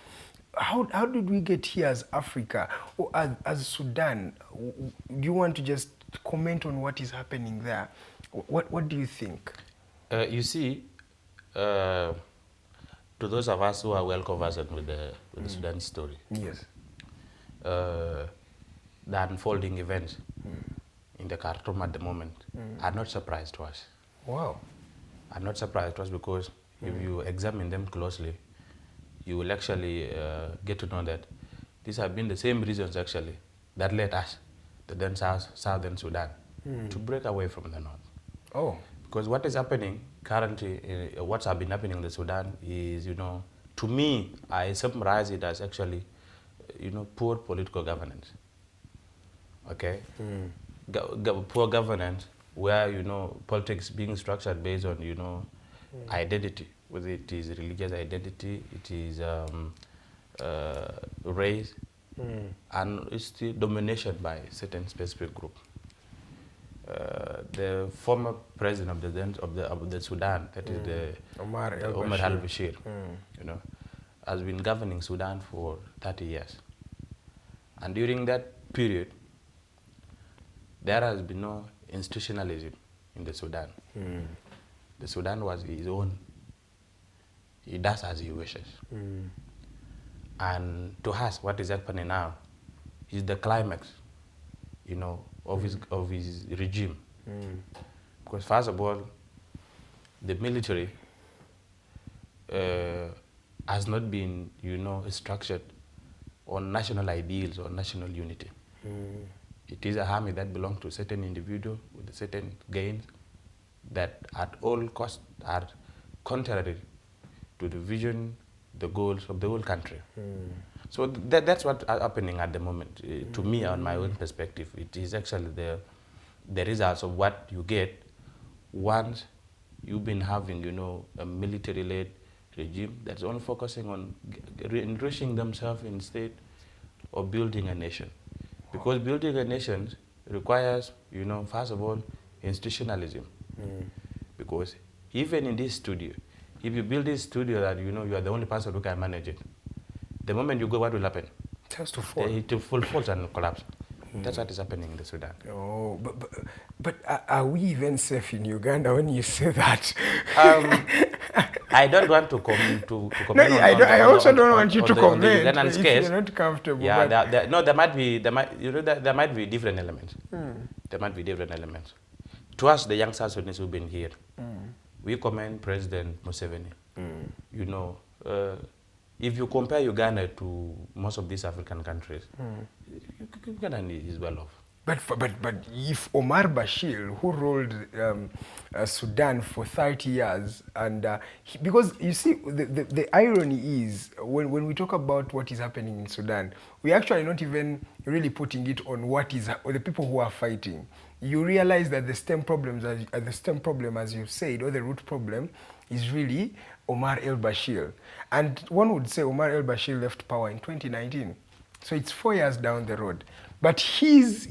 How did we get here as Africa or as Sudan? Do you want to just comment on what is happening there? What do you think? You see, to those of us who are well conversant with the Sudan story, yes, the unfolding events in the Khartoum at the moment are not surprise to us. Wow. Are not surprised to us because if you examine them closely, you will actually get to know that these have been the same reasons actually that led us, the then Southern Sudan, to break away from the North. Oh. Because what is happening currently, what's been happening in the Sudan is, to me, I summarize it as actually, poor political governance. Okay? Poor governance where, politics being structured based on, identity, whether it is religious identity, it is race, and it's the domination by certain specific group. The former president of the Sudan, that is the Omar al-Bashir, has been governing Sudan for 30 years. And during that period, there has been no institutionalism in the Sudan. The Sudan was his own. He does as he wishes. And to us, what is happening now is the climax, of his regime. Because first of all, the military has not been, structured on national ideals or national unity. It is an army that belongs to a certain individual with certain gains that at all costs are contrary to the vision, the goals of the whole country. So that's what's happening at the moment. To me, on my own perspective, it is actually the results of what you get once you've been having, a military-led regime that's only focusing on enriching themselves instead of building a nation. Because building a nation requires, first of all, institutionalism. Because even in this studio, if you build this studio that you are the only person who can manage it, the moment you go, what will happen? It has to fall. It will fall and collapse. That's what is happening in the Sudan. Oh, but are we even safe in Uganda when you say that? I don't want to comment No, I also don't want you to comment if you're not comfortable. Yeah, there might be different elements. There might be different elements. To us, the young South Sudanese who've been here, we commend President Museveni. If you compare Uganda to most of these African countries, Uganda is well off. But if Omar Bashir, who ruled Sudan for 30 years, and because you see, the irony is, when we talk about what is happening in Sudan, we actually not even really putting it on or the people who are fighting. You realize that the stem problem, as you said, or the root problem, is really Omar el-Bashir. And one would say Omar el-Bashir left power in 2019. So it's 4 years down the road. But his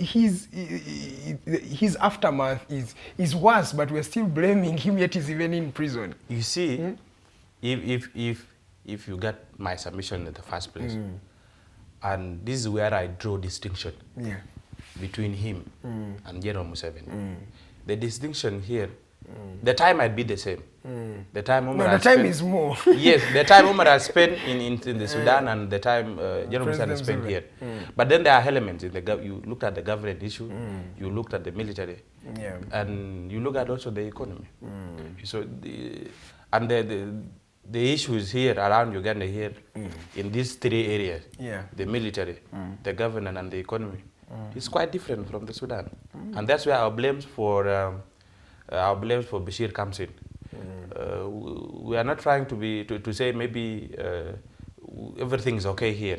aftermath is worse, but we're still blaming him, yet he's even in prison. You see, if you got my submission in the first place, and this is where I draw distinction between him and General Museveni. The distinction here, the time might be the same. The time is more. Yes, the time Umar has spent in the Sudan and the time General Museveni spent here. But then there are elements in you looked at the government issue, you looked at the military, and you look at also the economy. So the issues here around Uganda here in these three areas, the military, the government, and the economy, is quite different from the Sudan, and that's where our blames for Bashir comes in. We are not trying to say maybe everything is okay here,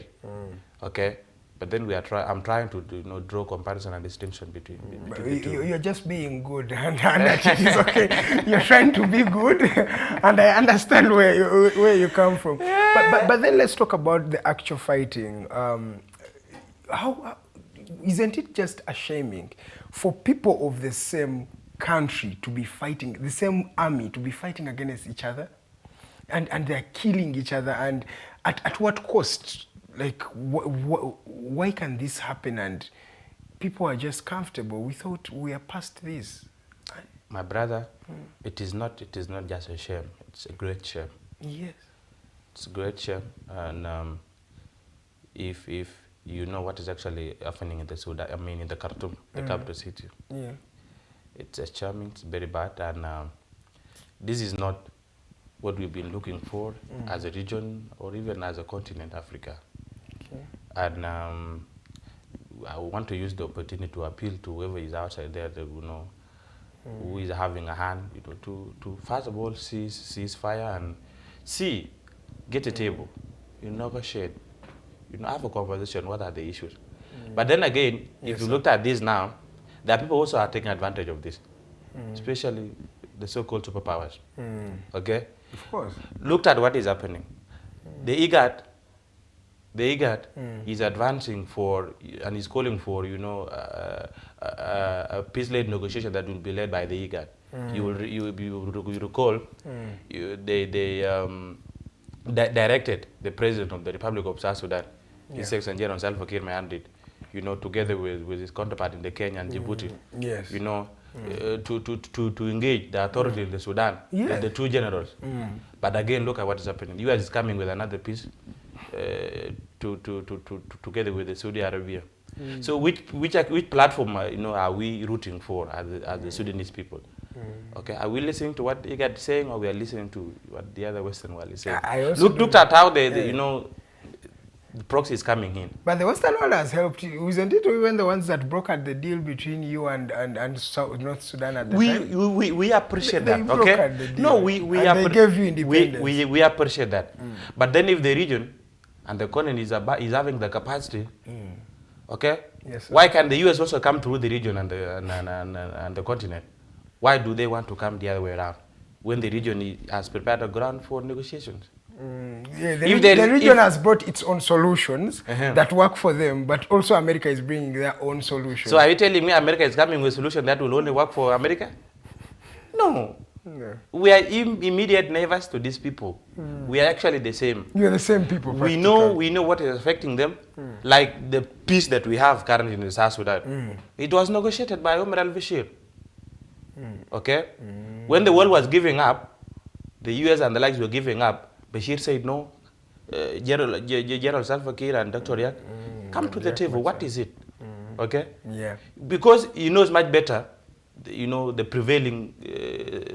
okay, but then I'm trying to draw comparison and distinction between the two. You're just being good, and it is okay. You're trying to be good, and I understand where you come from. But then let's talk about the actual fighting. isn't it just shaming for people of the same country to be fighting, the same army to be fighting against each other? And they're killing each other, and at what cost? Like, why can this happen? And people are just comfortable. We thought we are past this. My brother, it is not just a shame. It's a great shame. Yes. It's a great shame. And if you know what is actually happening in the Sudan, I mean in the Khartoum, the capital city. Yeah. It's a shame. It's very bad, and this is not what we've been looking for as a region or even as a continent, Africa. Okay. And I want to use the opportunity to appeal to whoever is outside there, that, you know, who is having a hand, you know, to first of all cease fire and get a table, you negotiate, you know, have a conversation. What are the issues? But then again, if you looked at this now, there are people also are taking advantage of this, especially the so-called superpowers. Okay. Of course. Looked at what is happening. The IGAD is advancing for and is calling for, you know, a peace-led negotiation that will be led by the IGAD. You recall, they directed the president of the Republic of South Sudan, His Excellency General Salva Kiir Mayardit, you know, together with his counterpart in the Kenya and Djibouti, you know, to engage the authority in the Sudan, the two generals. But again, look at what is happening. The US is coming with another piece together with the Saudi Arabia. So which platform you know, are we rooting for as the Sudanese people? Okay, are we listening to what IGAD is saying, or we are listening to what the other Western world is saying? Look at how you know, the proxy is coming in. But the Western world has helped you. Isn't it even the ones that brokered the deal between you and North Sudan at the time? We appreciate that, okay? No, they gave you independence. We appreciate that. But then if the region and the continent is having the capacity, okay? Yes, why can the US also come through the region and the continent? Why do they want to come the other way around when the region has prepared a ground for negotiations? The region has brought its own solutions that work for them, but also America is bringing their own solutions. So are you telling me America is coming with a solution that will only work for America? No. We are immediate neighbors to these people. We are actually the same. You are the same people. We know what is affecting them, like the peace that we have currently in South Sudan. It was negotiated by Omar al-Bashir. Okay? When the world was giving up, the US and the likes were giving up, Bashir said no. General Salva Kiir and Dr. Riek, come to the table. What is it? Okay? Yeah. Because he knows much better, you know, the prevailing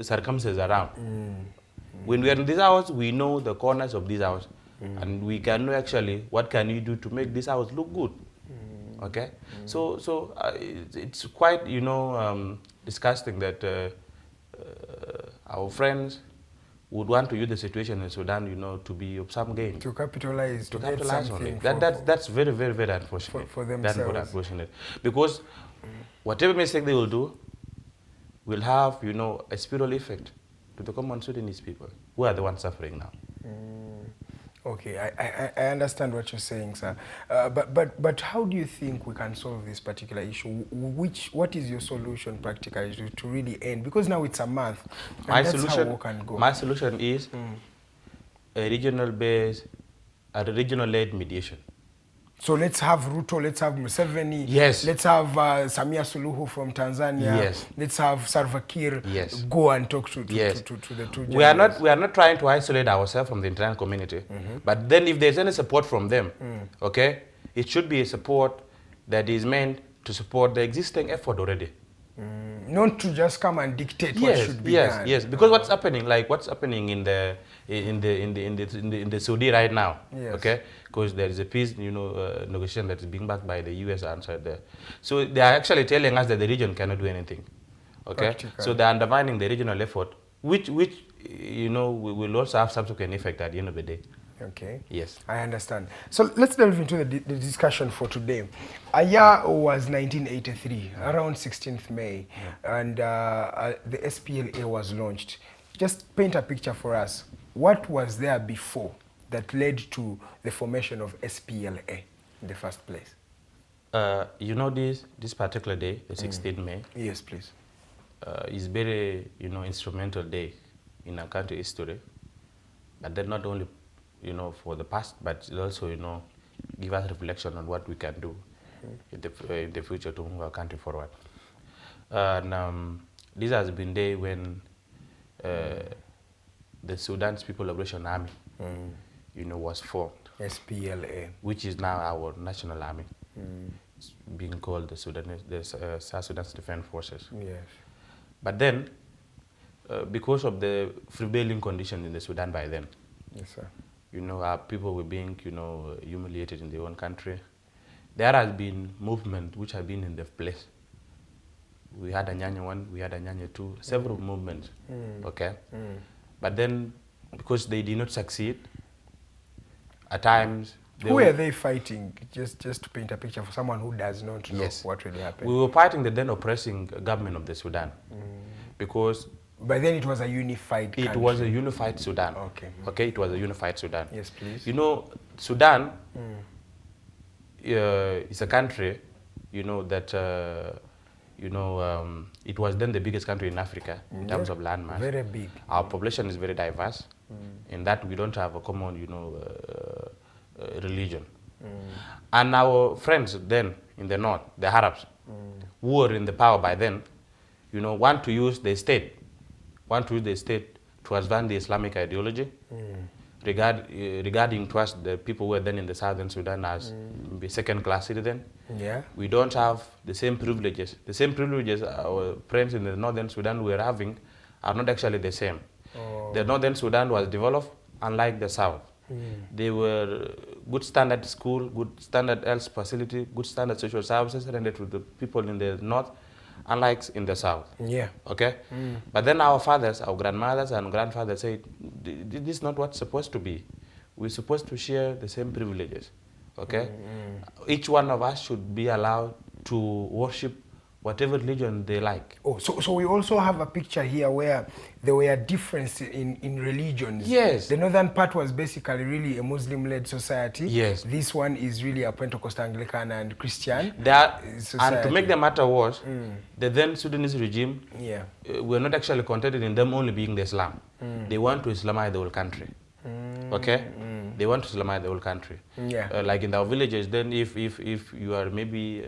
circumstances around. When we are in this house, we know the corners of this house, and we can know actually what can we do to make this house look good. Okay? So it's quite, you know, disgusting that our friends would want to use the situation in Sudan, you know, to be of some gain. To capitalize on it. That's very, very, very unfortunate. For themselves. That's very unfortunate. Because whatever mistake they will do will have, you know, a spiritual effect to the common Sudanese people, who are the ones suffering now. Okay, I understand what you're saying, sir. But how do you think we can solve this particular issue? What is your solution practically to really end? Because now it's a month, and that's how we can go. My solution is a regional-led mediation. So let's have Ruto, let's have Museveni, yes. Let's have Samia Suluhu from Tanzania, yes. Let's have Salva Kiir yes. go and talk to the two generals. We are not trying to isolate ourselves from the international community, but then if there's any support from them, okay, it should be a support that is meant to support the existing effort already. Not to just come and dictate what should be done. Yes, because what's happening in the Saudi right now, okay? Because there is a peace, you know, negotiation that is being backed by the US outside there. So they are actually telling us that the region cannot do anything, okay? Practical. So they are undermining the regional effort, which you know will also have subsequent effect at the end of the day. Okay. Yes. I understand. So let's delve into the discussion for today. A year was 1983, around 16th May, and the SPLA was launched. Just paint a picture for us. What was there before that led to the formation of SPLA in the first place? You know this particular day, the 16th May. Yes, please. Is very instrumental day in our country history, but then not only for the past, but it also give us reflection on what we can do in the future to move our country forward. And this has been day when the Sudan's People Liberation Army was formed. SPLA, which is now our national army, being called the South Sudan Defense Forces. Yes. But then, because of the prevailing conditions in the Sudan by then, yes, sir. Our people were being, humiliated in their own country. There has been movement which have been in the place. We had a Nyanya 1, we had a Nyanya 2, several movements, okay? But then, because they did not succeed, at times... Who were they fighting? Just to paint a picture for someone who does not know what really happened. We were fighting the then oppressing government of the Sudan. Because... By then it was a unified country. It was a unified Sudan. Okay. Okay, it was a unified Sudan. Yes, please. Sudan is a country, that, it was then the biggest country in Africa in terms of landmass. Very big. Our population is very diverse in that we don't have a common, religion. And our friends then in the north, the Arabs, who were in the power by then, want to use the state to advance the Islamic ideology regarding to us, the people who were then in the southern Sudan as second-class citizens. Yeah. We don't have the same privileges. The same privileges our friends in the northern Sudan were having are not actually the same. The northern Sudan was developed unlike the south. They were good standard school, good standard health facility, good standard social services rendered to the people in the north, unlike in the south. Yeah. Okay? But then our fathers, our grandmothers and grandfathers said, this is not what's supposed to be. We're supposed to share the same privileges. Okay? Each one of us should be allowed to worship whatever religion they like. Oh, so we also have a picture here where there were differences in religions. Yes. The northern part was basically really a Muslim-led society. Yes. This one is really a Pentecostal, Anglican and Christian society. And to make the matter worse, the then Sudanese regime were not actually contented in them only being the Islam. They want to Islamize the whole country. Okay? They want to Islamize the whole country. Yeah. Like in our villages, then if you are maybe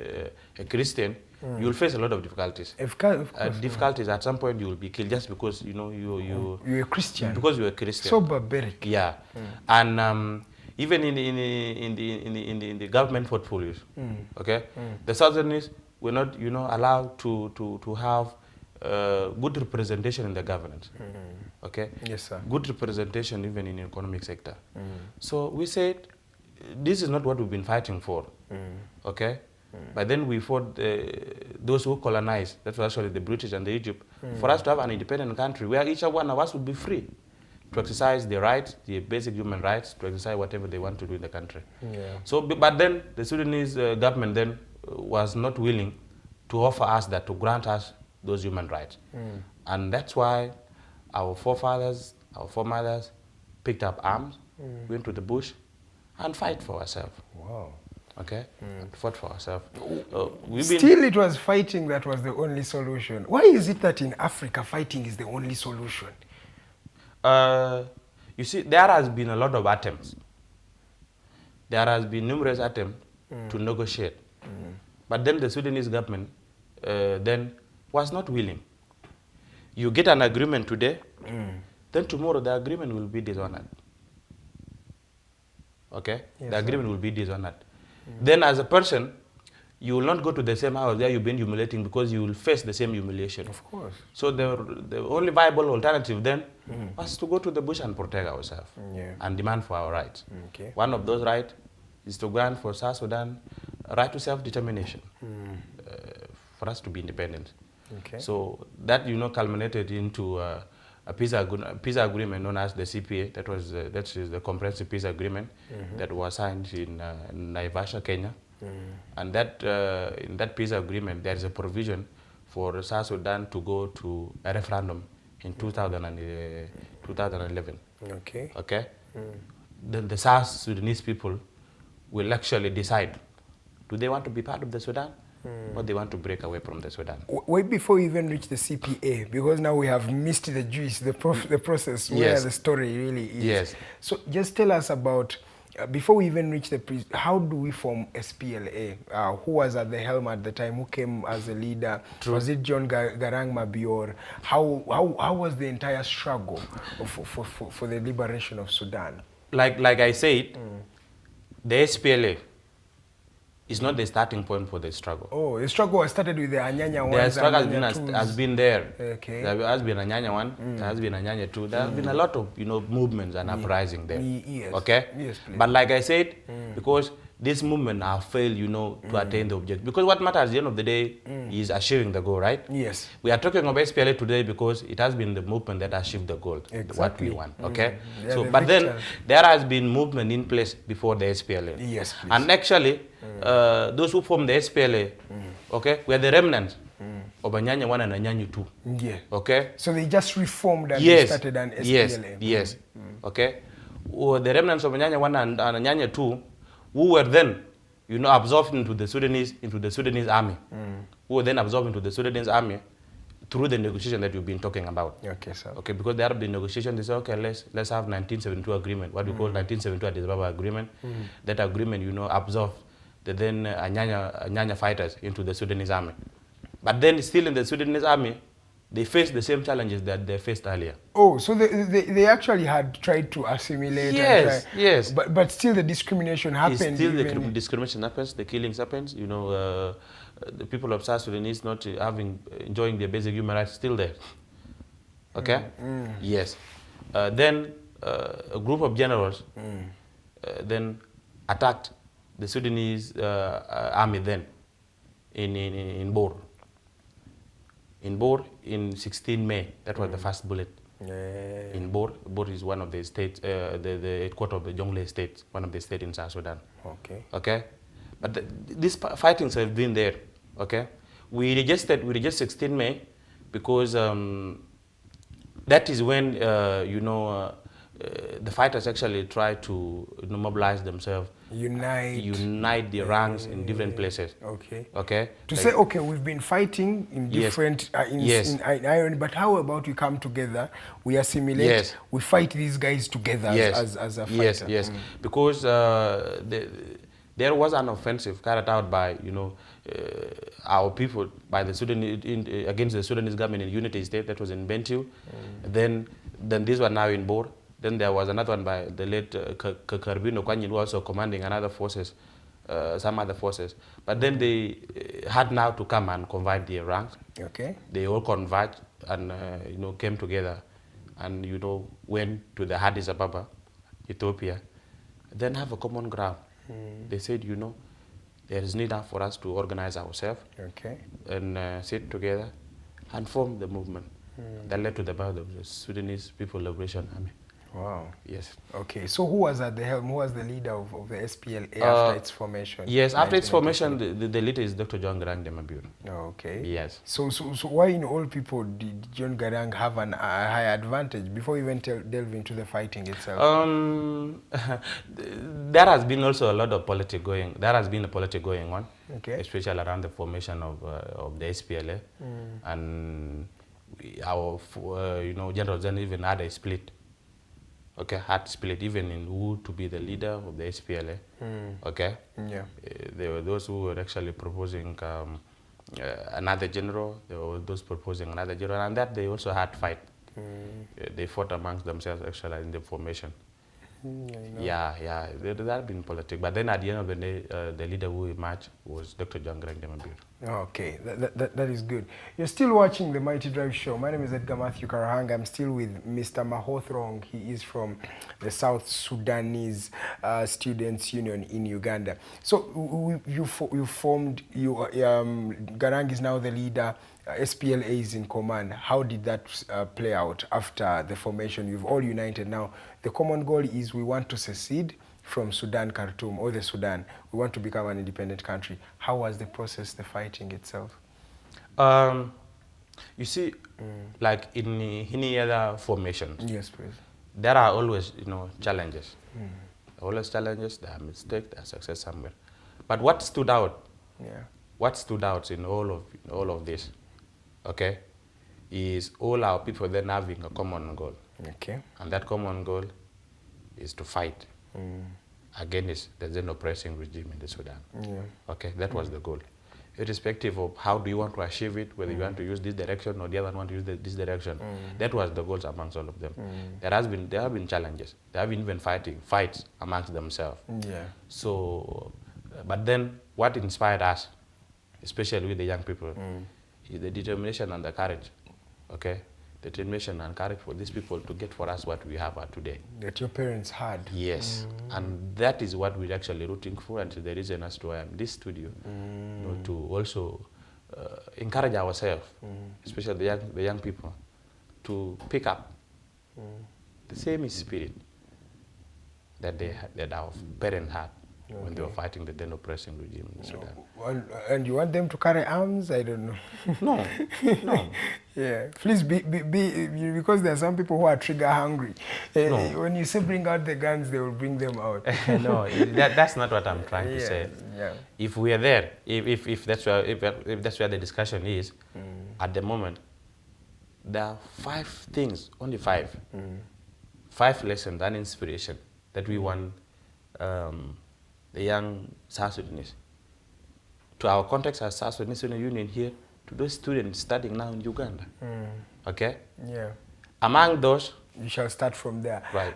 a Christian, you will face a lot of difficulties. Of course, difficulties at some point you will be killed just because you're a Christian. Because you're a Christian. So barbaric. Yeah, and even in the government portfolios, okay, the Southerners were not allowed to have good representation in the governance. Okay. Yes, sir. Good representation even in the economic sector. So we said this is not what we've been fighting for. Okay. But then we fought those who colonized, that was actually the British and the Egypt, for us to have an independent country where each one of us would be free to exercise their rights, the basic human rights, to exercise whatever they want to do in the country. Yeah. So, but then the Sudanese government then was not willing to offer us that, to grant us those human rights. And that's why our forefathers, our foremothers picked up arms, went to the bush, and fight for ourselves. Wow. Okay, fought for ourselves. Still, it was fighting that was the only solution. Why is it that in Africa fighting is the only solution? You see, there has been a lot of attempts. There has been numerous attempts to negotiate. But then the Sudanese government then was not willing. You get an agreement today, then tomorrow the agreement will be dishonored. Okay? Yes, the agreement will be dishonored. Then as a person, you will not go to the same house there you've been humiliating, because you will face the same humiliation. Of course. So the only viable alternative then was to go to the bush and protect ourselves and demand for our rights. Okay. One of those rights is to grant for South Sudan a right to self-determination, for us to be independent. Okay. So that culminated into a peace agreement known as the CPA. That is the Comprehensive Peace Agreement that was signed in Naivasha, Kenya. And that in that peace agreement, there is a provision for South Sudan to go to a referendum in 2011. Okay. Okay. Then the South Sudanese people will actually decide Do they want to be part of the Sudan? Or they want to break away from the Sudan? Wait before we even reach the CPA, because now we have missed the juice, the process where the story really is. Yes. So just tell us about, before we even reach how do we form SPLA? Who was at the helm at the time? Who came as a leader? True. Was it John Garang Mabior? How was the entire struggle for the liberation of Sudan? Like I said, the SPLA is not the starting point for the struggle. Oh, the struggle was started with the Anyanya 1. The struggle has been there. Okay. There has been Anyanya 1, there has been Anyanya 2. There has been a lot of movements and uprising there. Yes. Okay? Yes, please. But like I said, because this movement have failed, to attain the objective. Because what matters at the end of the day is achieving the goal, right? Yes. We are talking about SPLA today because it has been the movement that achieved the goal, what we want, okay? Yeah, So, but then there has been movement in place before the SPLA. Yes, please. And actually, those who formed the SPLA, okay, were the remnants of Anyanya 1 and Anyanya 2. Yeah. Okay? So they just reformed and they started an SPLA. Yes. Okay? The remnants of Anyanya 1 and Anyanya 2, who were then, absorbed into the Sudanese army, who were then absorbed into the Sudanese army through the negotiation that you've been talking about. Okay, sir. Okay, because there have been negotiations. They say, okay, let's have 1972 agreement, what we call 1972 Addis Ababa agreement. That agreement, absorbed the then Anyanya fighters into the Sudanese army. But then still in the Sudanese army, they faced the same challenges that they faced earlier. Oh, so they actually had tried to assimilate. Yes, yes. But still the discrimination happened. Still the discrimination happens, the killings happens. The people of South Sudan is not enjoying their basic human rights still there. Okay? Yes. Then a group of generals then attacked the Sudanese army then in Bor. In Bor, in 16 May, that was the first bullet. In Bor. Bor is one of the states, the headquarters of the Jonglei state, one of the states in South Sudan. Okay. Okay? But these fightings have been there. Okay? We registered 16 May because that is when, the fighters actually try to mobilize themselves. Unite the ranks in different places. Okay. Okay. To say, okay, we've been fighting in different, in iron, but how about we come together, we assimilate, we fight these guys together as a fighter? Yes. Because there was an offensive carried out by, our people, by the against the Sudanese government in Unity State, that was in Bentiu. Then these were now in Bor. Then there was another one by the late Karbino Kwanyin, who also commanding another forces, some other forces. But then they had now to come and convert their ranks. Okay. They all converged and came together and went to the Addis Ababa, Ethiopia, then have a common ground. They said, there is need for us to organize ourselves, and sit together and form the movement. That led to the birth of the Sudanese People Liberation Army. Wow. Yes. Okay, so who was at the helm? Who was the leader of the SPLA after its formation? Yes, after its formation, the leader is Dr. John Garang de Mabior. Okay. Yes. So why in all people did John Garang have a high advantage before we even delve into the fighting itself? There has been also a lot of politics going. There has been a politics going on, especially around the formation of the SPLA, and our generals then even had a split. Okay, had split even in who to be the leader of the SPLA. Okay. Yeah. There were those who were actually proposing another general. There were those proposing another general, and that they also had fight. They fought amongst themselves actually in the formation. Yeah, there had been politics. But then at the end of the day, the leader who emerged was Dr. John Garang de Mabior. Okay, that is good. You're still watching the Mighty Drive Show. My name is Edgar Matthew Karahanga. I'm still with Mr. Mahoth Rong. He is from the South Sudanese Students Union in Uganda. So you formed, Garang is now the leader, SPLA is in command. How did that play out after the formation? You've all united now. The common goal is we want to secede from Sudan, Khartoum, or the Sudan. We want to become an independent country. How was the process, the fighting itself? You see, like in any other formations, yes, please, there are always, challenges. Always challenges, there are mistakes, there are success somewhere. But what stood out? Yeah. What stood out in all of this, okay, is all our people then having a common goal. Okay. And that common goal is to fight against the then oppressing regime in the Sudan. Yeah. Okay, that was the goal. Irrespective of how do you want to achieve it, whether you want to use this direction or the other one want to use this direction, that was the goals amongst all of them. There have been challenges. There have been even fights amongst themselves. Yeah. So, but then what inspired us, especially with the young people, is the determination and the courage. Okay, the determination and courage for these people to get for us what we have today. That your parents had. Yes, and that is what we're actually rooting for, and the reason as to why I'm in this studio, you know, to also encourage ourselves, especially the young people, to pick up the same spirit that our parents had when they were fighting the then oppressing regime in Sudan. And you want them to carry arms? I don't know. No, no. Yeah, please be because there are some people who are trigger hungry. No. When you say bring out the guns, they will bring them out. No, that's not what I'm trying to say. Yeah. If we are there, if that's where the discussion is, at the moment, there are 5 things, only 5, 5 lessons and inspiration that we want the young South Sudanese, to our context as South Sudanese Student Union here, to those students studying now in Uganda. Okay? Yeah. Among those, you shall start from there. Right.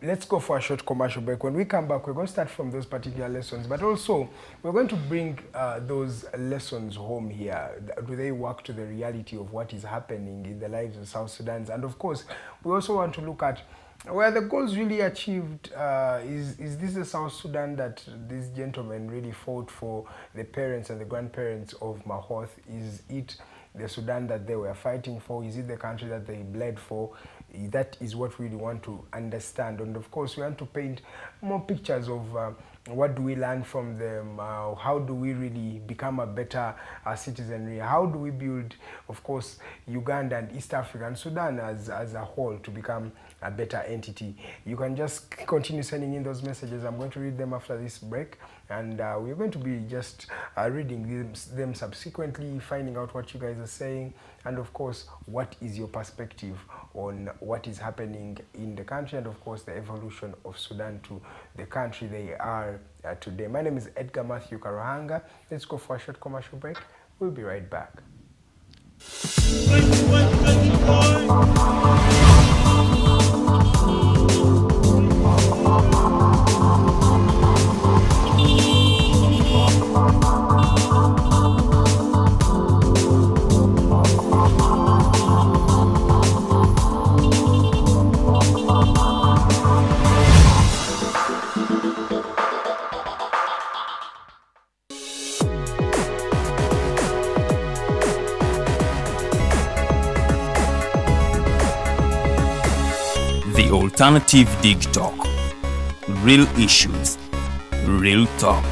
Let's go for a short commercial break. When we come back, we're going to start from those particular lessons, but also we're going to bring those lessons home here. Do they work to the reality of what is happening in the lives of South Sudan's? And of course, we also want to look at were the goals really achieved? Is this the South Sudan that these gentlemen really fought for, the parents and the grandparents of Mahoth? Is it the Sudan that they were fighting for? Is it the country that they bled for? That is what we really want to understand. And of course, we want to paint more pictures of what do we learn from them? How do we really become a better citizenry? How do we build, of course, Uganda and East Africa and Sudan as a whole to become a better entity? You can just continue sending in those messages. I'm going to read them after this break, and we're going to be just reading them subsequently, finding out what you guys are saying, and of course, what is your perspective on what is happening in the country, and of course, the evolution of Sudan to the country they are today. My name is Edgar Matthew Karuhanga. Let's go for a short commercial break. We'll be right back. The Alternative Digitalk. Real issues, real talk.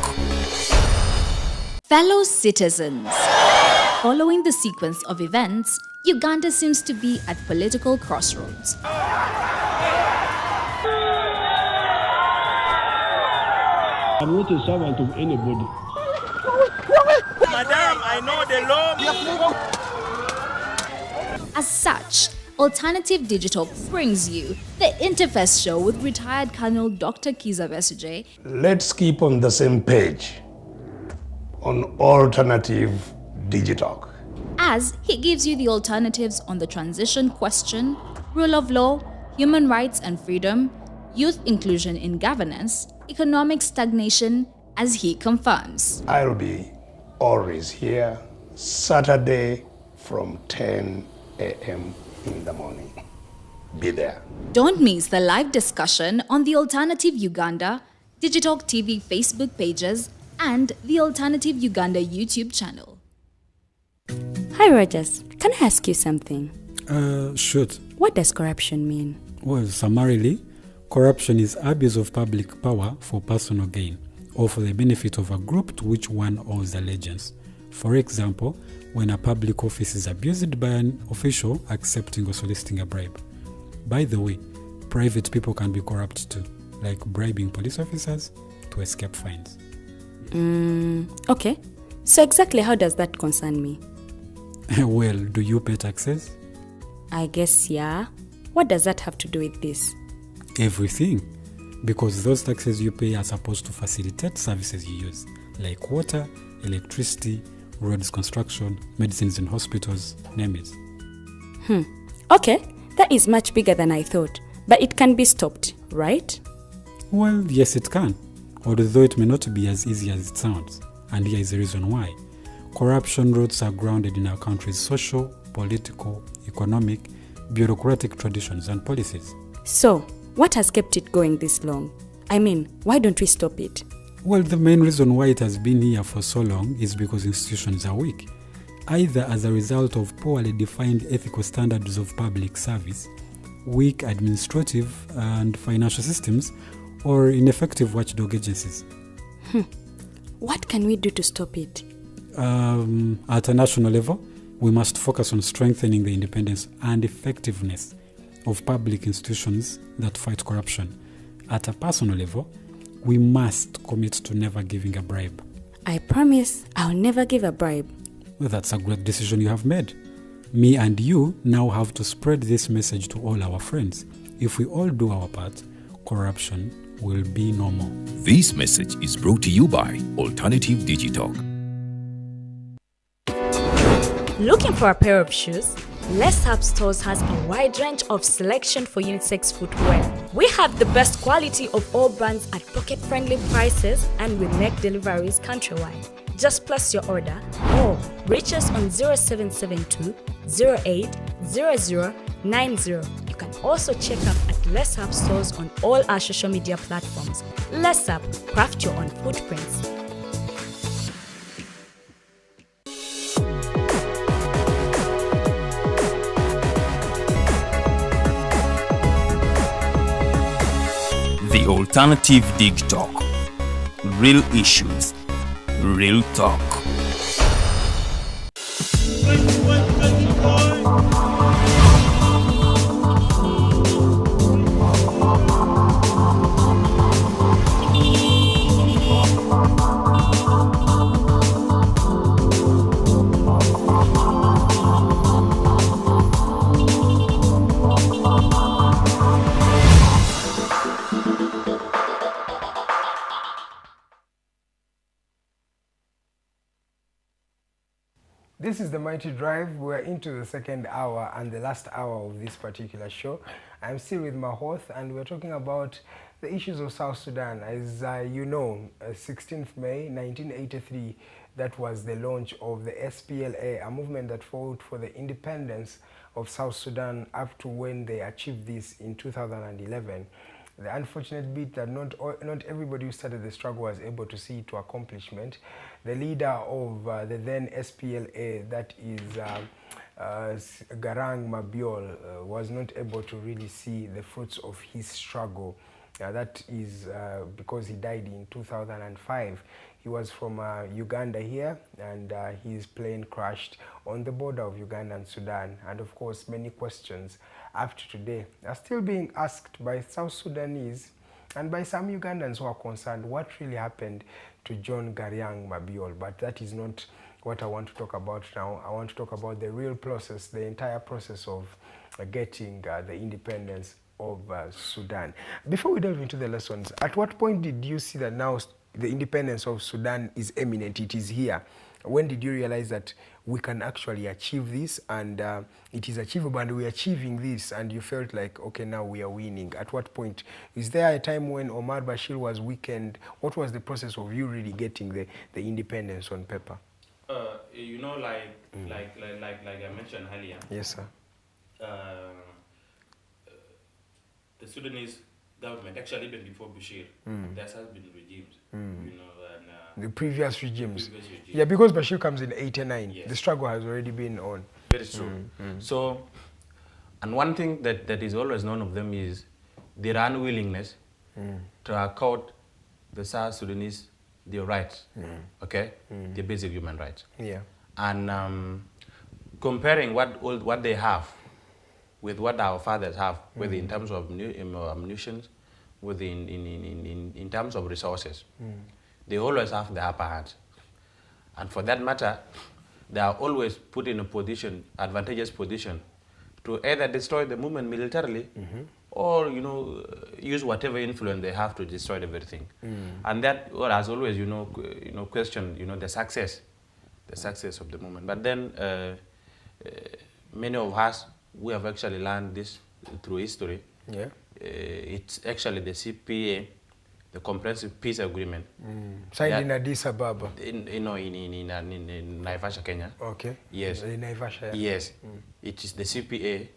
Fellow citizens, following the sequence of events, Uganda seems to be at political crossroads. I'm not a servant of anybody. Madam, I know the law. As such, Alternative Digitalk brings you the Interface Show with retired Colonel Dr. Kiza Besuje. Let's keep on the same page on Alternative Digitalk, As he gives you the alternatives on the transition question, rule of law, human rights and freedom, youth inclusion in governance, economic stagnation, as he confirms. I'll be always here Saturday from 10 a.m. in the morning. Be there. Don't miss the live discussion on the Alternative Uganda, Digitalk TV Facebook pages, and the Alternative Uganda YouTube channel. Hi Rogers, can I ask you something? Shoot. What does corruption mean? Well, summarily, corruption is abuse of public power for personal gain or for the benefit of a group to which one owes allegiance. For example, when a public office is abused by an official accepting or soliciting a bribe. By the way, private people can be corrupt too, like bribing police officers to escape fines. Okay. So exactly how does that concern me? Well, do you pay taxes? I guess, yeah. What does that have to do with this? Everything. Because those taxes you pay are supposed to facilitate services you use, like water, electricity, roads construction, medicines in hospitals, name it. Okay, that is much bigger than I thought. But it can be stopped, right? Well, yes, it can, although it may not be as easy as it sounds. And here is the reason why. Corruption roots are grounded in our country's social, political, economic, bureaucratic traditions and policies. So, what has kept it going this long? I mean, why don't we stop it? Well, the main reason why it has been here for so long is because institutions are weak, either as a result of poorly defined ethical standards of public service, weak administrative and financial systems, or ineffective watchdog agencies. What can we do to stop it? At a national level, we must focus on strengthening the independence and effectiveness of public institutions that fight corruption. At a personal level, we must commit to never giving a bribe. I promise I'll never give a bribe. Well, that's a great decision you have made. Me and you now have to spread this message to all our friends. If we all do our part, corruption will be no more. This message is brought to you by Alternative Digitalk. Looking for a pair of shoes? Les Hub Stores has a wide range of selection for unisex footwear. We have the best quality of all brands at pocket-friendly prices and we make deliveries countrywide. Just place your order or reach us on 0772 08 0090. You can also check up at Les Hub Stores on all our social media platforms. Les Hub, craft your own footprints. The Alternative Digitalk. Real issues, real talk. This is the Mighty Drive. We're into the second hour and the last hour of this particular show. I'm still with Mahoth and we're talking about the issues of South Sudan. As you know, 16th May 1983, that was the launch of the SPLA, a movement that fought for the independence of South Sudan up to when they achieved this in 2011. The unfortunate bit that not everybody who started the struggle was able to see it to accomplishment. The leader of the then SPLA, that is Garang Mabior, was not able to really see the fruits of his struggle. That is because he died in 2005. He was from Uganda here, and his plane crashed on the border of Uganda and Sudan. And of course, many questions up to today are still being asked by South Sudanese and by some Ugandans who are concerned what really happened to John Garang Mabior. But that is not what I want to talk about now. I want to talk about the real process, the entire process of getting the independence of Sudan. Before we delve into the lessons, at what point did you see that now the independence of Sudan is imminent, it is here? When did you realize that we can actually achieve this and it is achievable and we are achieving this and you felt like, okay, now we are winning? At what point? Is there a time when Omar Bashir was weakened? What was the process of you really getting the independence on paper? You know, like I mentioned earlier. Yes, sir. The Sudanese government, actually even before Bashir, there has been regimes, you know, and the previous regimes. Yeah, because Bashir comes in 89, yes. The struggle has already been on. Very true. So, and one thing that is always known of them is their unwillingness to accord the South Sudanese their rights, okay, their basic human rights. Yeah. And comparing what they have with what our fathers have, whether in terms of ammunition, whether in terms of resources. they always have the upper hand. And for that matter, they are always put in a position, advantageous position, to either destroy the movement militarily or, use whatever influence they have to destroy everything. And that has always, questioned, the success of the movement. But then many of us, we have actually learned this through history. Yeah. It's actually the CPA, the Comprehensive Peace Agreement. Signed in Addis Ababa. In Naivasha, Kenya. Okay. Yes. In Naivasha. Yes. It is the CPA,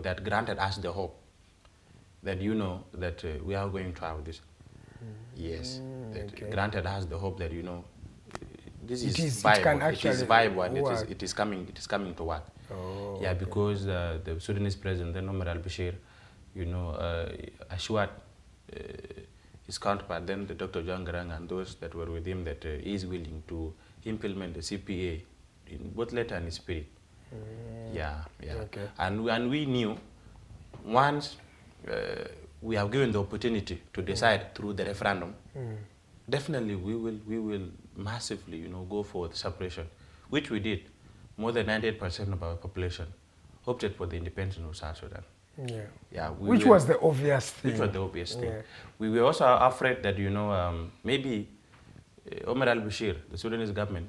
that granted us the hope that, that we are going to have this. Yes. That granted us the hope that, this is viable. It is viable and it is coming to work. Oh, yeah, because the Sudanese president, then Omar al-Bashir, assured his counterpart, then the Dr. John Garang and those that were with him, that he is willing to implement the CPA in both letter and spirit. Yeah. Okay. And we knew once we have given the opportunity to decide through the referendum, definitely we will massively, go for the separation, which we did. More than 98% of our population opted for the independence of South Sudan. Yeah. Which was the obvious thing. Which was the obvious thing. We were also afraid that, maybe Omar al-Bashir, the Sudanese government,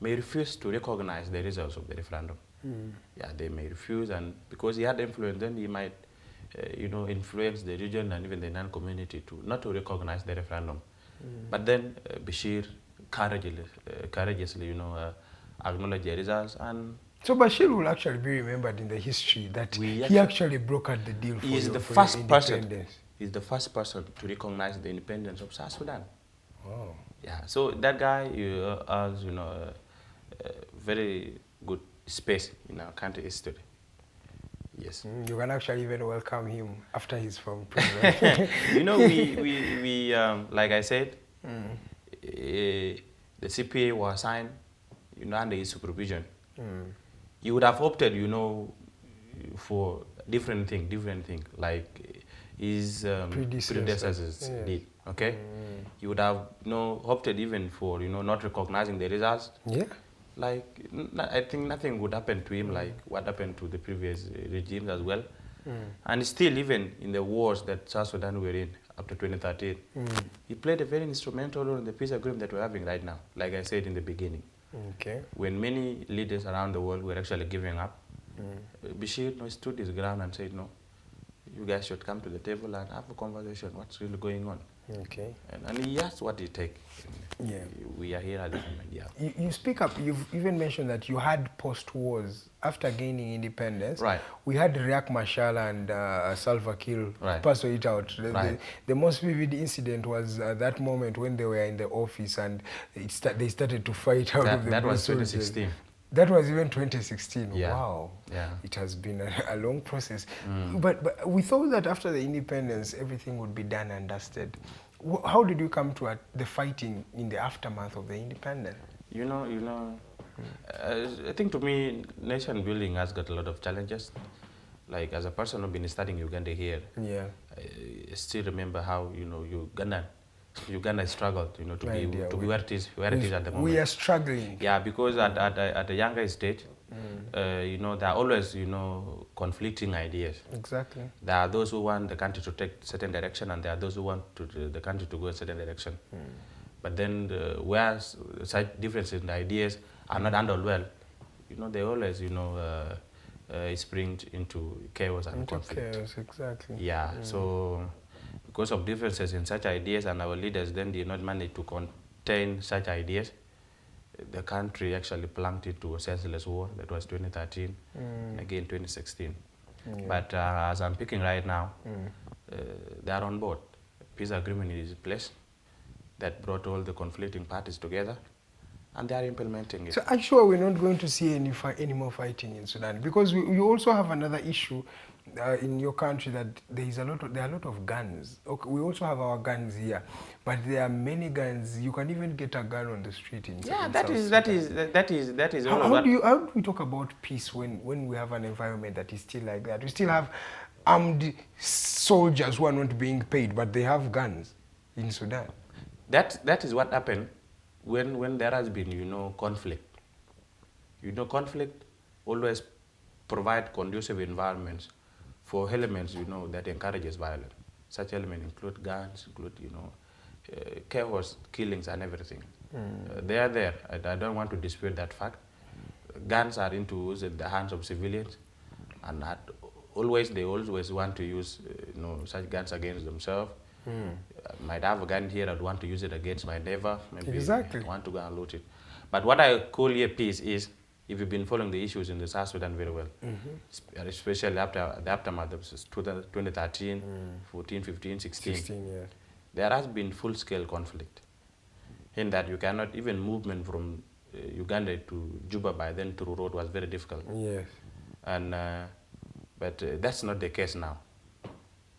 may refuse to recognize the results of the referendum. Yeah, they may refuse, and because he had influence, then he might, influence the region and even the non-community not to recognize the referendum. But then Bashir courageously, acknowledged the results. And so Bashir will actually be remembered in the history that he actually brokered the deal for he is the for first independence. person. He's the first person to recognize the independence of South Sudan. Oh. Yeah. So that guy has, a very good space in our country history. Yes. You can actually even welcome him after he's from prison. we like I said, the CPA was signed, under his supervision. You would have opted, for different thing, like his predecessors did. Okay. You would have, opted even for, not recognizing the results. Yeah. Like, I think nothing would happen to him like what happened to the previous regimes as well. And still, even in the wars that South Sudan were in after 2013, he played a very instrumental role in the peace agreement that we're having right now, like I said in the beginning. Okay. When many leaders around the world were actually giving up, Bashir stood his ground and said, no, you guys should come to the table and have a conversation. What's really going on? Okay. And he asked what it takes. Yeah. We are here at the moment, yeah. You speak up, you've even mentioned that you had post-wars, after gaining independence. Right. We had Riek Machar and Salva Kiir pass it out. The most vivid incident was that moment when they were in the office and they started to fight out of the That was soldiers. 2016. That was even 2016. Yeah. Wow. Yeah. It has been a long process. But we thought that after the independence, everything would be done and dusted. How did you come to the fighting in the aftermath of the independence? I think to me, nation building has got a lot of challenges. Like as a person who's been studying Uganda here, I still remember how Uganda struggled, to be where it is at the moment. We are struggling. Yeah, because at a younger stage, there are always conflicting ideas. Exactly. There are those who want the country to take a certain direction, and there are those who want the country to go a certain direction. But then where such differences in the ideas are not handled well, they always spring into chaos and conflict. Chaos, exactly. Yeah. So because of differences in such ideas, and our leaders then did not manage to contain such ideas, the country actually plunged into a senseless war. That was 2013, and again 2016. But as I'm speaking right now, they are on board. Peace agreement is in place that brought all the conflicting parties together, and they are implementing it. So I'm sure we're not going to see any more fighting in Sudan, because we also have another issue in your country, that there are a lot of guns. Okay, we also have our guns here, but there are many guns. You can even get a gun on the street in that is. How do we talk about peace when we have an environment that is still like that? We still have armed soldiers who are not being paid, but they have guns in Sudan. that is what happened when there has been, conflict. Conflict always provide conducive environments for elements, that encourages violence. Such elements include guns, chaos, killings, and everything. They are there. I don't want to dispute that fact. Guns are into the hands of civilians, and they always want to use, such guns against themselves. Might have a gun here, I'd want to use it against my neighbor. Maybe exactly. I want to go and loot it. But what I call here peace is, if you've been following the issues in the South Sudan very well, especially after the aftermath of 2013, 14, 15, 16, yes. There has been full-scale conflict in that you cannot, even movement from Uganda to Juba by then through road was very difficult. Yes. And, but that's not the case now.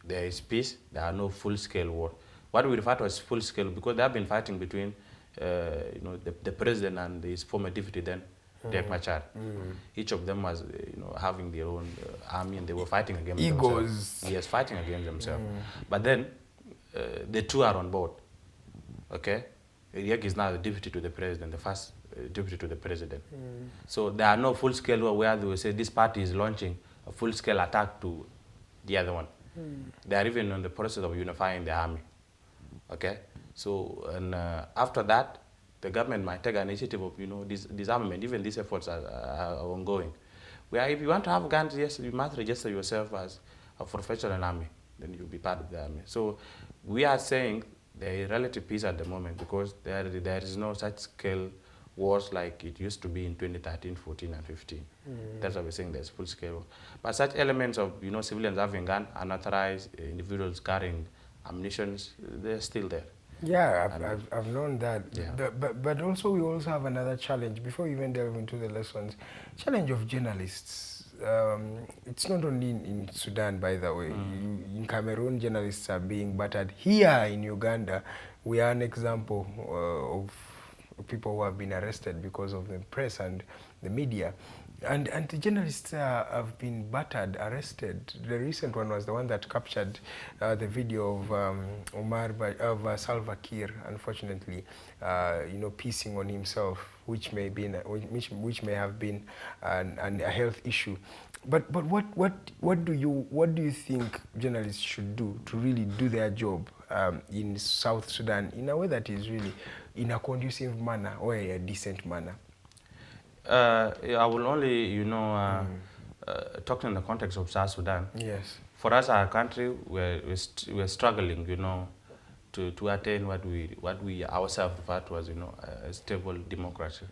There is peace, there are no full-scale war. What we refer to as full-scale, because they have been fighting between the president and his former deputy then, Riek Machar. Each of them was having their own army, and they were fighting against themselves. Yes, fighting against themselves. But then the two are on board. Okay? Riek is now the deputy to the president, the first deputy to the president. So there are no full-scale war where they will say this party is launching a full-scale attack to the other one. They are even in the process of unifying the army. Okay? So, and after that, the government might take an initiative of, disarmament. Even these efforts are ongoing. Where if you want to have guns, yes, you must register yourself as a professional army. Then you'll be part of the army. So we are saying there is relative peace at the moment because there is no such scale wars like it used to be in 2013, 14, and 15. That's why we're saying there's full scale war. But such elements of, civilians having guns, unauthorized individuals carrying ammunition, they're still there. Yeah, I've known that. Yeah. But also we also have another challenge, before we even delve into the lessons, challenge of journalists. It's not only in Sudan, by the way. In Cameroon, journalists are being battered. Here in Uganda, we are an example of people who have been arrested because of the press and the media. And the journalists have been battered, arrested. The recent one was the one that captured the video of Salva Kiir, unfortunately, pissing on himself, which may have been a health issue. But what do you think journalists should do to really do their job in South Sudan in a way that is really in a conducive manner or a decent manner? I will only, talk in the context of South Sudan. Yes. For us, our country, we're struggling, to attain what we ourselves refer to as, a stable democracy.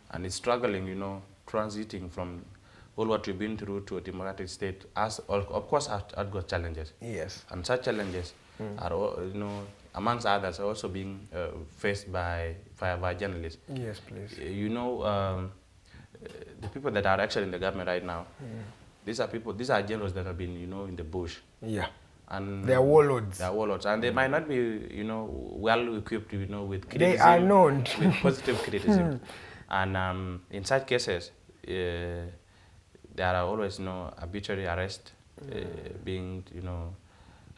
And it's struggling, transiting from all what we've been through to a democratic state. Of course, I've got challenges. Yes. And such challenges are, amongst others, are also being faced by journalists. Yes, please. The people that are actually in the government right now, these are generals that have been, in the bush. Yeah. And they are warlords. They are warlords, and they might not be, well equipped, with criticism. They are known. With positive criticism. And in such cases, there are always, arbitrary arrest being,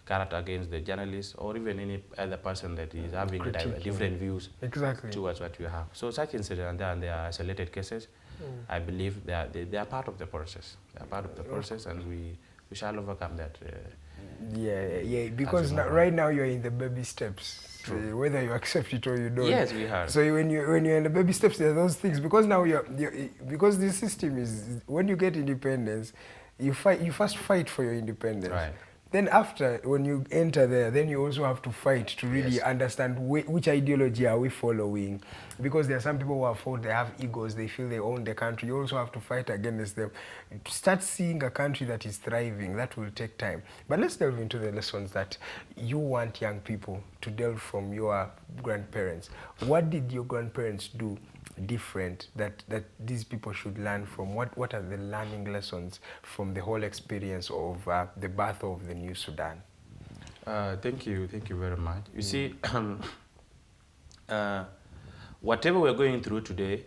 carried against the journalist or even any other person that is having different views towards what you have. So such incidents, and they are isolated cases. I believe they are part of the process. They are part of the process, and we shall overcome that. Because right now you're in the baby steps. Whether you accept it or you don't. Yes, we are. So when you're in the baby steps, there are those things. Because now because the system is, when you get independence, you first fight for your independence. Right. Then after, when you enter there, then you also have to fight to really understand which ideology are we following. Because there are some people who are fought, they have egos, they feel they own the country. You also have to fight against them. To start seeing a country that is thriving, that will take time. But let's delve into the lessons that you want young people to delve from your grandparents. What did your grandparents do different that these people should learn from? What are the learning lessons from the whole experience of the birth of the new Sudan? Thank you very much. You see, whatever we're going through today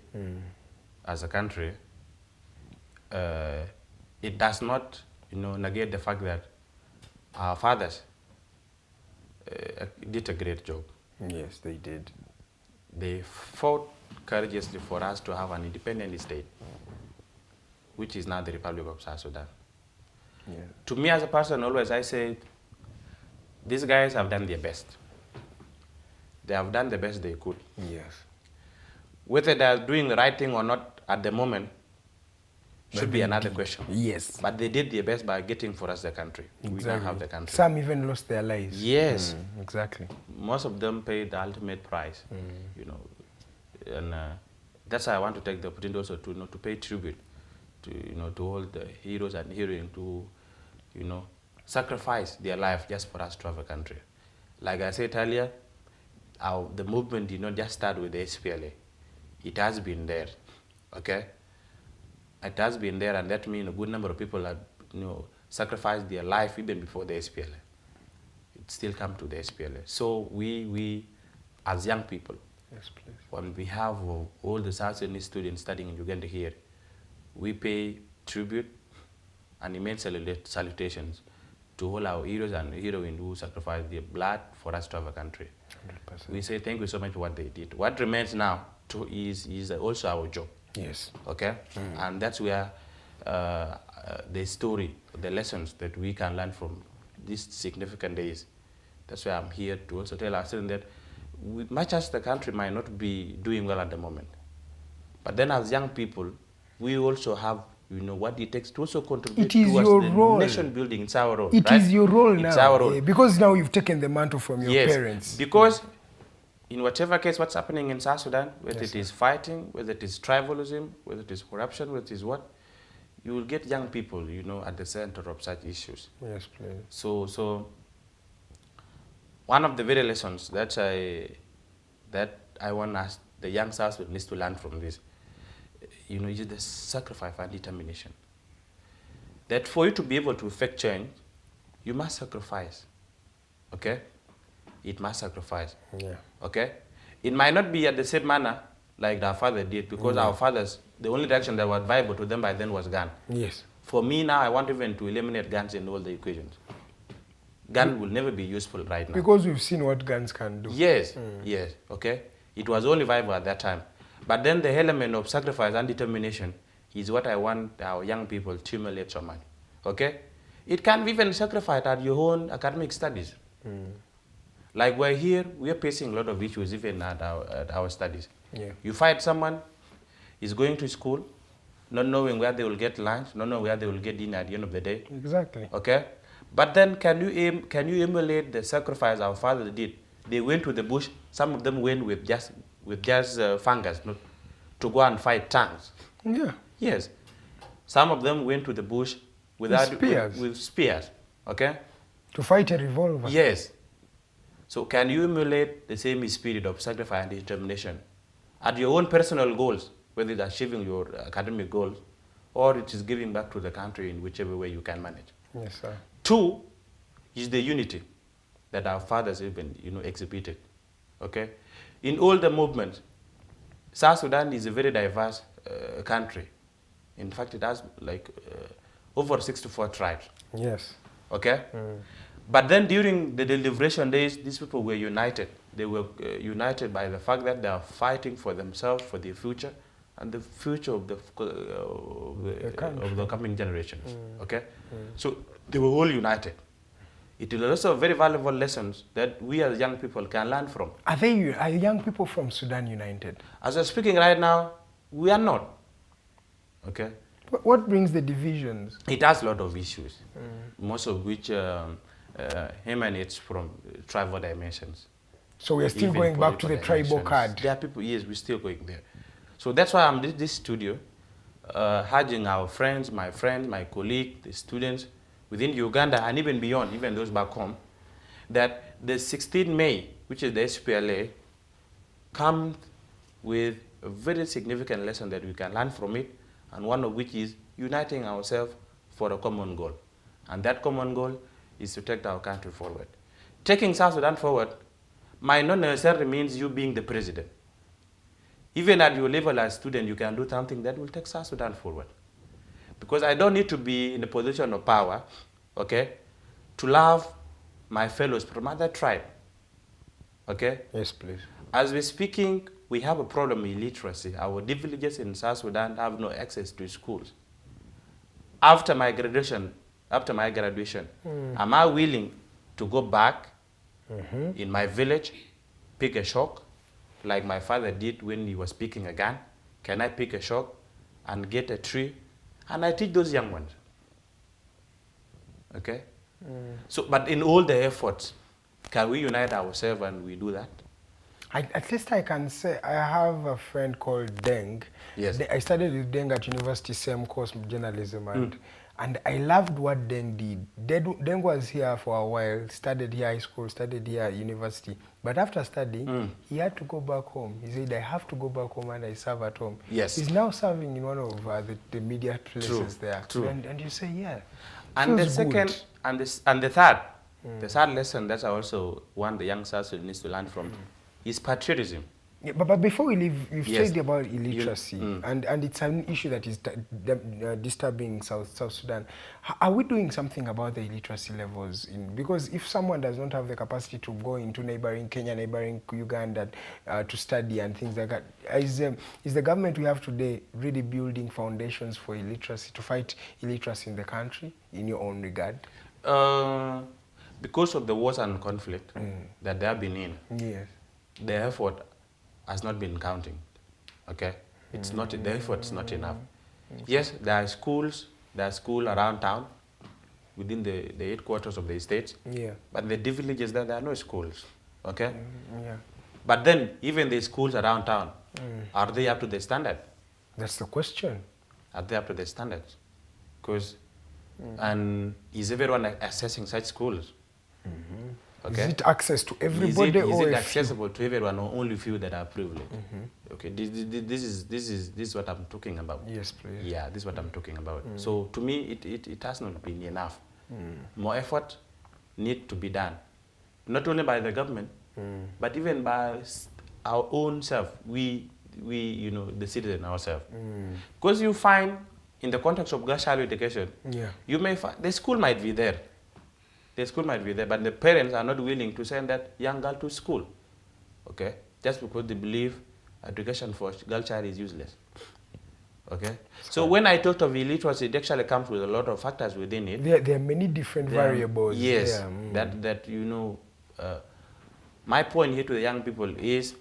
as a country, it does not, negate the fact that our fathers did a great job. Yes, they did. They fought courageously for us to have an independent state, which is now the Republic of South Sudan. Yeah. To me as a person, always I say, these guys have done their best. They have done the best they could. Yes. Whether they are doing the right thing or not at the moment should be another question. Yes. But they did their best by getting for us the country. Exactly. We now have the country. Some even lost their lives. Yes. Exactly. Most of them paid the ultimate price, you know. And that's why I want to take the opportunity also to, you know, to pay tribute to, you know, to all the heroes and heroines to, you know, sacrifice their life just for us to have a country. Like I said earlier, the movement did not just start with the SPLA. It has been there, okay? It has been there, and that means a good number of people have, you know, sacrificed their life even before the SPLA. It still comes to the SPLA. So we as young people, yes, please, on behalf of all the South Sudanese students studying in Uganda here, we pay tribute and immense salutations to all our heroes and heroines who sacrificed their blood for us to have a country. 100%. We say thank you so much for what they did. What remains now is also our job. Yes. Okay? And that's where the story, the lessons that we can learn from these significant days. That's why I'm here to also tell our students that much as the country might not be doing well at the moment, but then as young people, we also have, you know, what it takes to also contribute towards the role. nation building. It's our role. It right? is your role now. It's our role. Because now you've taken the mantle from your parents. Because in whatever case, what's happening in South Sudan, whether Yes, it is fighting, whether it is tribalism, whether it is corruption, whether it is what, you will get young people, you know, at the center of such issues. Yes, please. So one of the very lessons that I want us, the young South Sudanese, to learn from this, you know, is the sacrifice and determination. That for you to be able to effect change, you must sacrifice. Okay? It must sacrifice. Yeah. Okay? It might not be at the same manner like our father did, because our fathers, the only direction that was viable to them by then was gun. Yes. For me now, I want even to eliminate guns in all the equations. Gun will never be useful right now. Because we've seen what guns can do. Yes, yes, okay? It was only viable at that time. But then the element of sacrifice and determination is what I want our young people to emulate so much, okay? It can be even sacrificed at your own academic studies. Like we're here, we're facing a lot of issues even at our studies. Yeah. You find someone is going to school, not knowing where they will get lunch, not knowing where they will get dinner at the end of the day. Exactly. Okay? But then can you emulate the sacrifice our fathers did? They went to the bush, some of them went with just fungus to go and fight tanks. Yeah. Yes. Some of them went to the bush with spears. Okay? To fight a revolver. Yes. So can you emulate the same spirit of sacrifice and determination at your own personal goals, whether it's achieving your academic goals or it is giving back to the country in whichever way you can manage? Yes, sir. 2 is the unity that our fathers even, you know, exhibited. Okay? In all the movements, South Sudan is a very diverse country. In fact, it has like over 64 tribes. Yes. Okay? But then during the liberation days, these people were united. They were united by the fact that they are fighting for themselves, for their future, and the future of the coming generations. Okay? So they were all united. It is also very valuable lessons that we as young people can learn from. Are young people from Sudan united? As I'm speaking right now, we are not. Okay? What brings the divisions? It has a lot of issues, most of which emanates from tribal dimensions. So we're still Even going back to the tribal dimensions. card. There are people, yes, we're still going there. So that's why I'm in this studio, urging our friends, my colleagues, the students within Uganda and even beyond, even those back home, that the 16th May, which is the SPLA, comes with a very significant lesson that we can learn from it, and one of which is uniting ourselves for a common goal. And that common goal is to take our country forward. Taking South Sudan forward might not necessarily mean you being the president. Even at your level as a student, you can do something that will take South Sudan forward. Because I don't need to be in a position of power, okay, to love my fellows from other tribe. Okay? Yes, please. As we're speaking, we have a problem with illiteracy. Our villages in South Sudan have no access to schools. After my graduation, am I willing to go back in my village, pick a shock, like my father did when he was picking a gun? Can I pick a shock and get a tree? And I teach those young ones. Okay? So, but in all the efforts, can we unite ourselves and we do that? At least I can say I have a friend called Deng. Yes. I studied with Deng at university, same course, journalism, and I loved what Deng did. Deng was here for a while, studied here high school, studied here at university. But after studying, he had to go back home. He said, I have to go back home and I serve at home. Yes. He's now serving in one of the media places there. True. And you say, yeah. And the feels second, good. and the third lesson that I also want the young South Sudanese to learn from is patriotism. Yeah, but before we leave, you've Yes. said about illiteracy, and it's an issue that is disturbing South Sudan. Are we doing something about the illiteracy levels? Because if someone does not have the capacity to go into neighboring Kenya, neighboring Uganda to study and things like that, is the government we have today really building foundations for illiteracy, to fight illiteracy in the country, in your own regard? Because of the wars and conflict that they have been in, Yes. the effort has not been counting. Okay, it's not, the effort is not enough. Yes, there are schools around town within the headquarters of the states. Yeah. But the villages there are no schools. Okay. Yeah. But then even the schools around town, are they up to the standard? That's the question. Are they up to the standards? Because and is everyone accessing such schools? Okay. Is it access to everybody, is or it a accessible to everyone, or only few that are privileged? Okay, this is what I'm talking about. Yes, please. Yeah, this is what I'm talking about. So to me, it has not been enough. More effort need to be done, not only by the government, but even by our own self. We the citizen ourselves. Because you find in the context of girls' child education, you may find the school might be there. The school might be there, but the parents are not willing to send that young girl to school, okay? Just because they believe education for girl child is useless, okay? So when I talked of illiteracy, it actually comes with a lot of factors within it. There are many different variables. Yes, that my point here to the young people is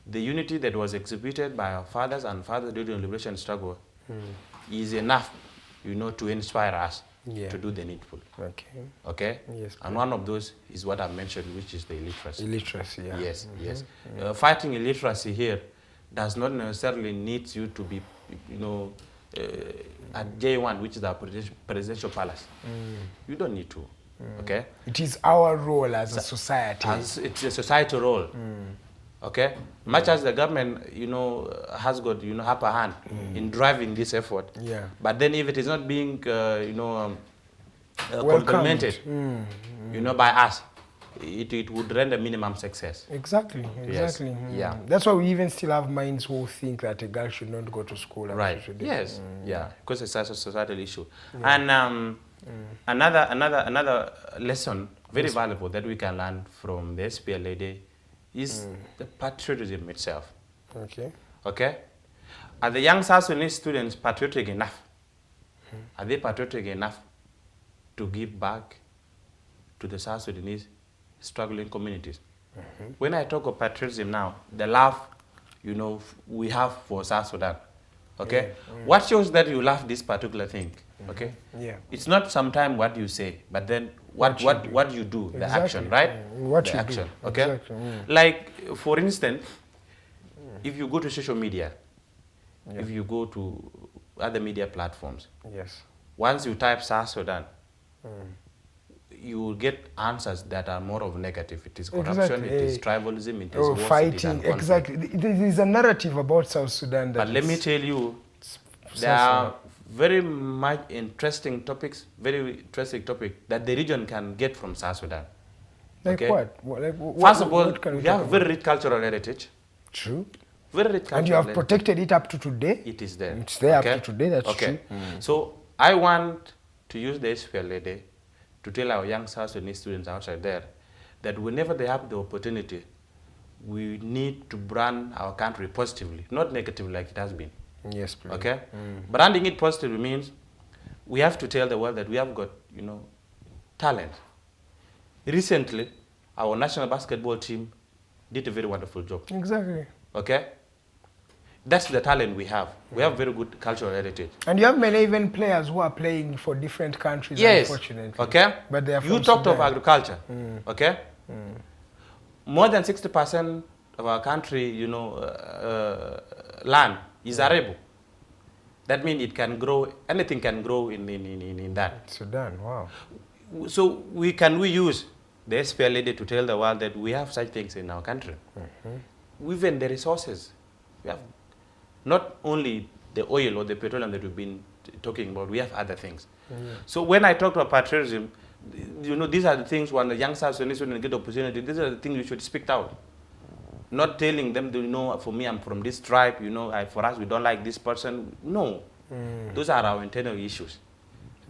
the unity that was exhibited by our fathers and fathers during the liberation struggle is enough, to inspire us. To do the needful. Okay. Okay? Yes. And one of those is what I mentioned, which is the illiteracy. Illiteracy, yeah. Yes, yes. Fighting illiteracy here does not necessarily need you to be, at J1, which is our presidential palace. You don't need to. Okay? It is our role as a society. It's a societal role. Okay, much as the government, has got, upper hand in driving this effort. Yeah. But then if it is not being, complemented, by us, it would render minimum success. Exactly. Yes. Yeah. That's why we even still have minds who think that a girl should not go to school. Right. Yes. Yeah. Because it's a societal issue. Yeah. And another lesson, very valuable, that we can learn from the SPLA Day is the patriotism itself. Okay. Okay? Are the young South Sudanese students patriotic enough? Are they patriotic enough to give back to the South Sudanese struggling communities? When I talk of patriotism now, the love, we have for South Sudan. Okay? What shows that you love this particular thing? Okay? Yeah. It's not sometimes what you say, but then what you do, the action, right? What the you action, do. okay? Exactly. Like, for instance, if you go to social media, if you go to other media platforms, once you type South Sudan, you will get answers that are more of negative. It is corruption, it is tribalism, it is wars, fighting. It is exactly. There is a narrative about South Sudan. But let me tell you, there are very much interesting topics, that the region can get from South Sudan. Like what? First of all, we have very rich cultural heritage. True. Very rich cultural and you have protected it up to today? It is there. It's there up to today, that's true. So I want to use the SPLA Day to tell our young South Sudanese students outside there that whenever they have the opportunity, we need to brand our country positively, not negatively like it has been. Yes, please. Okay? Branding it positively means we have to tell the world that we have got, talent. Recently, our national basketball team did a very wonderful job. Exactly. Okay? That's the talent we have. We have very good cultural heritage. And you have many even players who are playing for different countries, Yes. unfortunately. Okay? But they are You from talked of Sudan. agriculture. Okay? More than 60% of our country, land is arable. That means it can grow, anything can grow in that. Sudan, wow. So we use the SPLA to tell the world that we have such things in our country. Even the resources. We have not only the oil or the petroleum that we've been talking about, we have other things. So when I talk about patriotism, these are the things when the young South Sudanese students get opportunity, these are the things we should speak out. Not telling them, for me, I'm from this tribe, for us, we don't like this person. No. Those are our internal issues.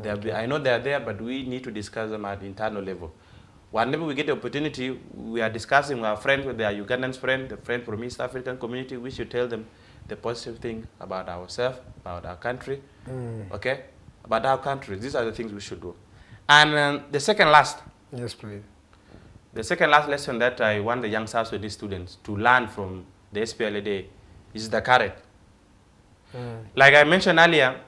I know they're there, but we need to discuss them at the internal level. Whenever we get the opportunity, we are discussing with our friends, with their Ugandan friends, the friends from East African community, we should tell them the positive thing about ourselves, about our country, okay? About our country. These are the things we should do. And the second last. Yes, please. The second last lesson that I want the young South Sudanese students to learn from the SPLA Day is the courage. Like I mentioned earlier,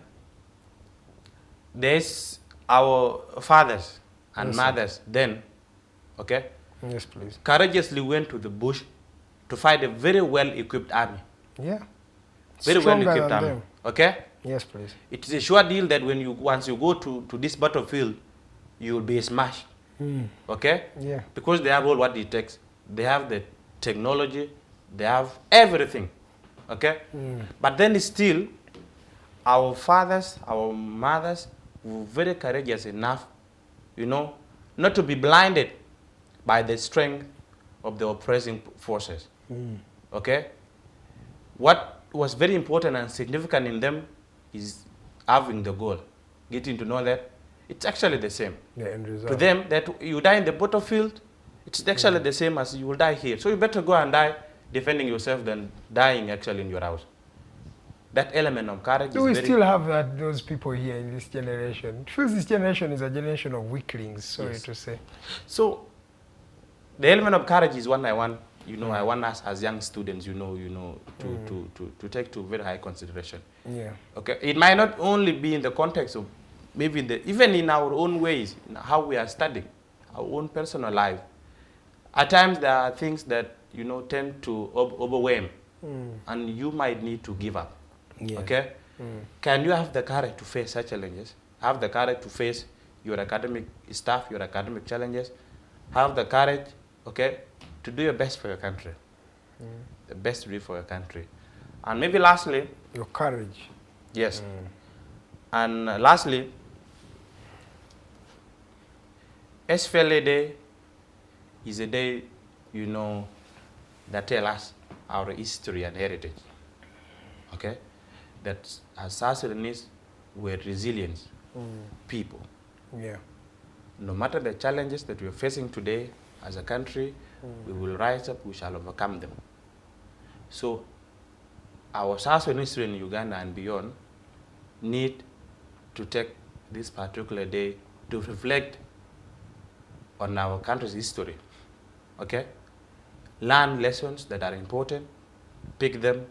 there's our fathers and mothers then, okay? Yes, please. Courageously went to the bush to fight a very well-equipped army. Yeah. Very Stronger well-equipped than army, them. okay? Yes, please. It is a sure deal that once you go to this battlefield, you will be smashed, okay? Yeah. Because they have all what it takes. They have the technology, they have everything, okay? But then still, our fathers, our mothers were very courageous enough, not to be blinded by the strength of the oppressing forces, okay? What was very important and significant in them is having the goal, getting to know that it's actually the same. The end result. To them, that you die in the battlefield, it's actually the same as you will die here. So you better go and die defending yourself than dying actually in your house. That element of courage Do we is very... still have those people here in this generation? It feels this generation is a generation of weaklings, sorry Yes. to say. So the element of courage is one I want, I want us as young students, to take to very high consideration. Yeah. Okay, it might not only be in the context of maybe even in our own ways, in how we are studying, our own personal life. At times there are things that tend to overwhelm, and you might need to give up. Yeah. Okay, can you have the courage to face such challenges? Have the courage to face your academic stuff, your academic challenges. Have the courage, okay, to do your best for your country. The best to do for your country. And maybe lastly, Your courage. yes. And lastly, SPLA Day is a day, that tell us our history and heritage. Okay? That as South Sudanese, we're resilient people. Yeah. No matter the challenges that we're facing today as a country, we will rise up, we shall overcome them. So our South Sudanese students in Uganda and beyond need to take this particular day to reflect on our country's history, okay? Learn lessons that are important, pick them,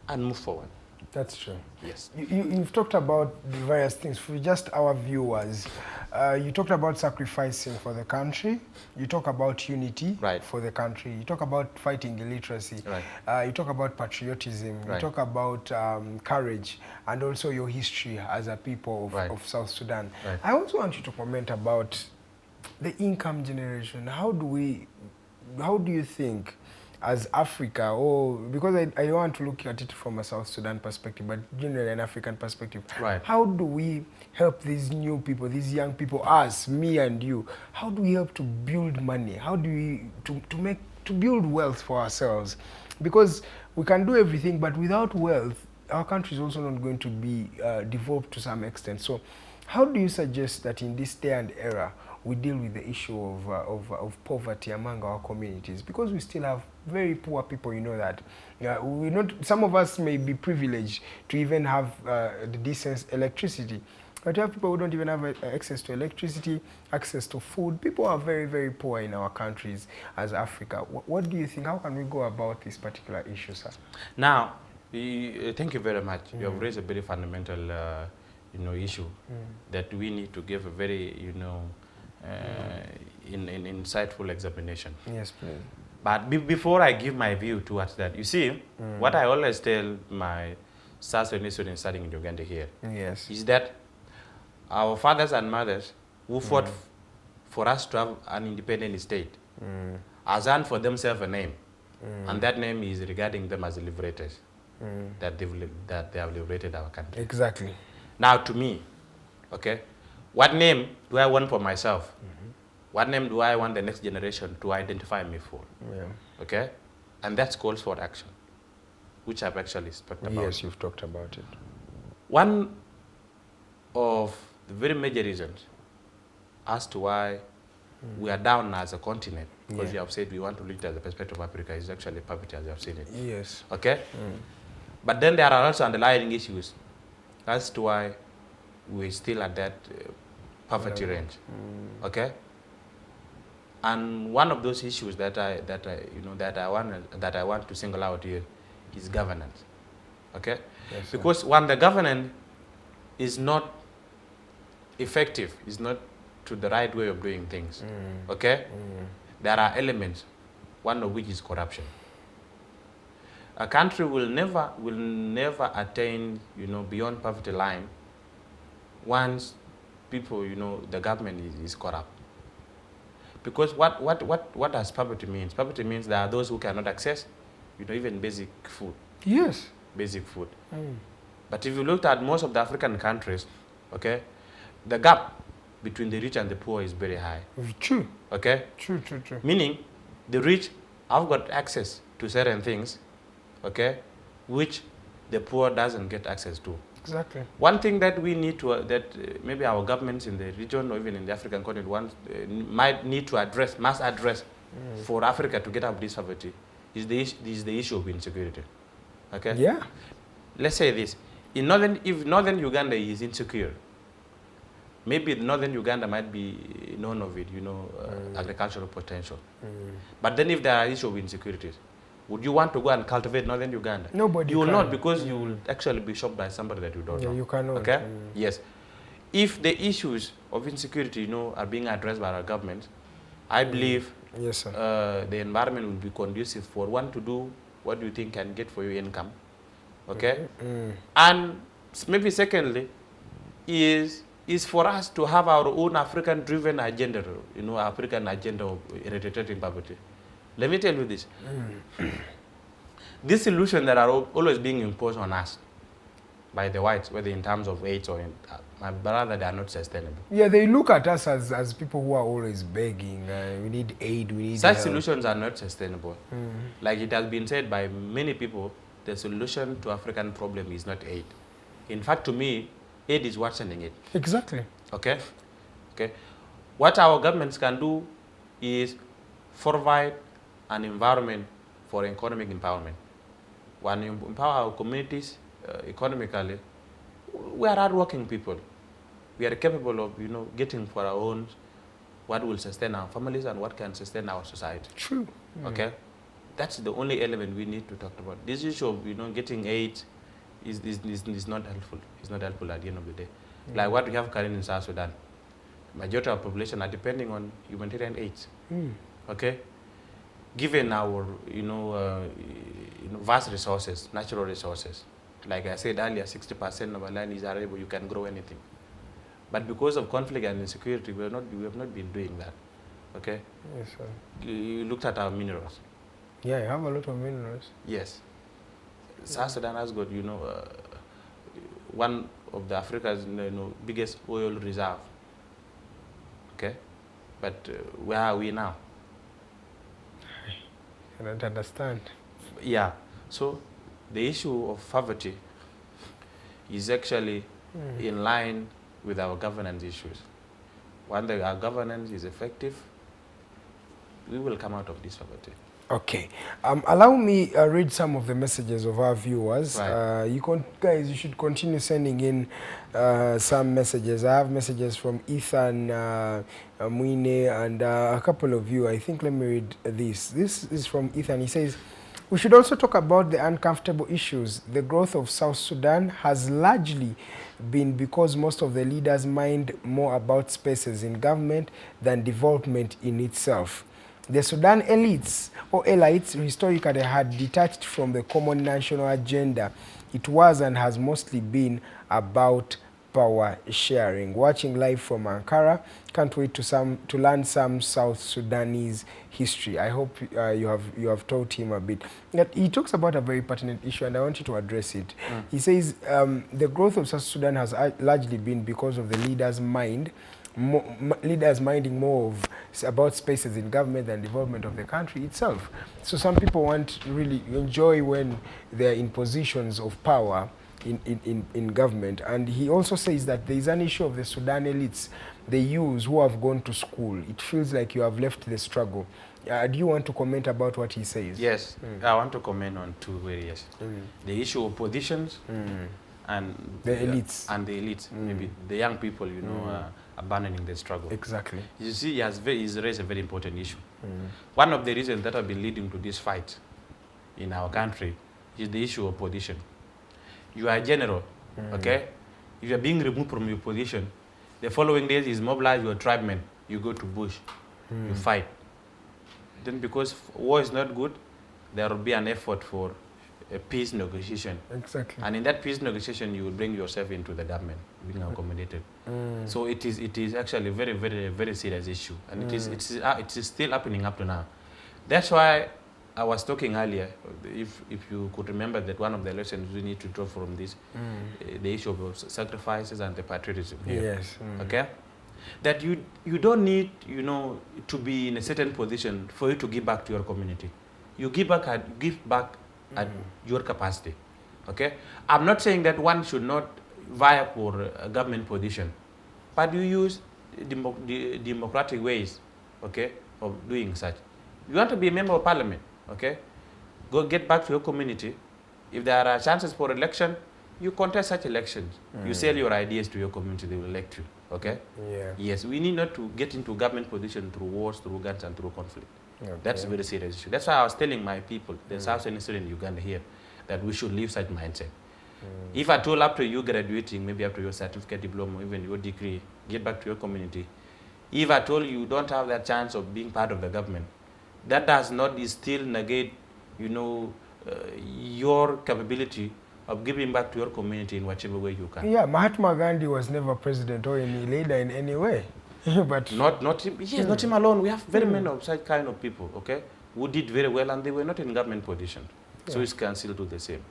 and move forward. That's true. Yes. You've talked about the various things for just our viewers. You talked about sacrificing for the country. You talk about unity for the country. You talk about fighting illiteracy. You talk about patriotism. You talk about courage and also your history as a people of South Sudan. I also want you to comment about the income generation. How do you think as Africa, because I don't want to look at it from a South Sudan perspective, but generally an African perspective. How do we help these new people, these young people, us, me and you, how do we help to build money? How do we, to build wealth for ourselves? Because we can do everything, but without wealth, our country is also not going to be developed to some extent. So how do you suggest that in this day and era, we deal with the issue of poverty among our communities, because we still have very poor people, you know that. Some of us may be privileged to even have the decent electricity, but you have people who don't even have access to electricity, access to food. People are very, very poor in our countries as Africa. What do you think? How can we go about this particular issue, sir? Now, thank you very much. You have raised a very fundamental issue that we need to give a very, insightful examination. Yes, please. But before I give my view towards that, you see, what I always tell my South Sudanese students studying in Uganda here is that our fathers and mothers who fought for us to have an independent state has earned for themselves a name, and that name is regarding them as liberators, that they have liberated our country. Exactly. Now, to me, okay, what name do I want for myself? What name do I want the next generation to identify me for? Okay? And that calls for action, which I've actually talked about. Yes, you've talked about it. One of the very major reasons as to why we are down as a continent, because you have said we want to look at the perspective of Africa, is actually poverty as you have seen it. Yes. Okay? But then there are also underlying issues as to why we're still at that poverty range. Okay? And one of those issues that I want to single out here is governance. Okay? Yes, because when the governance is not effective, is not to the right way of doing things, okay? There are elements, one of which is corruption. A country will never attain, beyond poverty line once people, the government is corrupt. Because what does poverty mean? Poverty means there are those who cannot access, even basic food. Yes. Basic food. But if you looked at most of the African countries, okay, the gap between the rich and the poor is very high. True. Okay? True. Meaning, the rich have got access to certain things, okay, which the poor doesn't get access to. Exactly. One thing that we need to, maybe our governments in the region or even in the African continent might need to address, must address for Africa to get out of this poverty is the issue of insecurity. Okay? Yeah. Let's say this. If northern Uganda is insecure, maybe northern Uganda might be known of it, agricultural potential. But then if there are issues of insecurities, would you want to go and cultivate northern Uganda? Nobody You will can. not, because you will actually be shocked by somebody that you don't know. You cannot. Okay? Yes. If the issues of insecurity, are being addressed by our government, I believe yes, sir. The environment will be conducive for one to do what you think can get for your income. Okay? And maybe secondly, is for us to have our own African-driven agenda, African agenda of eradicating poverty. Let me tell you this. These solutions that are always being imposed on us by the whites, whether in terms of aid or my brother, they are not sustainable. Yeah, they look at us as people who are always begging. We need aid, we need Such help. solutions are not sustainable. Like it has been said by many people, the solution to African problem is not aid. In fact, to me, aid is worsening it. Exactly. Okay? Okay. What our governments can do is provide an environment for economic empowerment. When you empower our communities economically, we are hardworking people. We are capable of, getting for our own what will sustain our families and what can sustain our society. True. Okay? That's the only element we need to talk about. This issue of, getting aid is not helpful. It's not helpful at the end of the day. Like what we have currently in South Sudan. Majority of the population are depending on humanitarian aid. Okay? Given our, vast resources, natural resources, like I said earlier, 60% of our land is arable, you can grow anything. But because of conflict and insecurity, we have not been doing that. Okay? Yes, sir. You looked at our minerals. Yeah, you have a lot of minerals. Yes. South Sudan has got, one of the Africa's biggest oil reserve. Okay? But where are we now? I don't understand. Yeah. So the issue of poverty is actually in line with our governance issues. when our governance is effective, we will come out of this poverty. Okay. Allow me read some of the messages of our viewers. Right. Guys, you should continue sending in some messages. I have messages from Ethan, Mwine, and a couple of you. I think let me read this. This is from Ethan. He says, we should also talk about the uncomfortable issues. The growth of South Sudan has largely been because most of the leaders mind more about spaces in government than development in itself. The Sudan elites historically had detached from the common national agenda. It was and has mostly been about power sharing. Watching live from Ankara, can't wait to learn some South Sudanese history. I hope you have taught him a bit. He talks about a very pertinent issue, and I want you to address it. He says the growth of South Sudan has largely been because of the leaders' minding more about spaces in government than development of the country itself. So some people want really enjoy when they're in positions of power in government. And he also says that there is an issue of the Sudan elites, the youths who have gone to school. It feels like you have left the struggle. Do you want to comment about what he says? Yes, I want to comment on two areas. The issue of positions and the elites. Maybe the young people, abandoning the struggle. Exactly. You see, he's raised a very important issue. One of the reasons that have been leading to this fight in our country is the issue of position. You are a general, okay? If you are being removed from your position, the following days is mobilize your tribemen. You go to bush, you fight. Then because war is not good, there will be an effort for a peace negotiation. Exactly. And in that peace negotiation, you will bring yourself into the government, being accommodated. So it is actually a very, very, very serious issue. And it is still happening up to now. That's why I was talking earlier, if you could remember that one of the lessons we need to draw from this, the issue of sacrifices and the patriotism here. Yes. Okay? That you don't need, to be in a certain position for you to give back to your community. You give back at your capacity. Okay? I'm not saying that one should not vie for a government position, but you use democratic ways, okay, of doing such. You want to be a member of parliament, okay? Go get back to your community. If there are chances for election, you contest such elections. You sell your ideas to your community, they will elect you, okay? Yeah. Yes, we need not to get into government position through wars, through guns, and through conflict. Okay. That's a very serious issue. That's why I was telling my people, the South Sudan Students in Uganda here, that we should leave such mindset. If I told after you graduating, maybe after your certificate, diploma, even your degree, get back to your community. If I told you don't have that chance of being part of the government, that does not still negate, your capability of giving back to your community in whichever way you can. Yeah, Mahatma Gandhi was never president or any leader in any way. But not him. Yes, not him alone. We have very many of such kind of people, okay, who did very well and they were not in government position. So we can still do the same.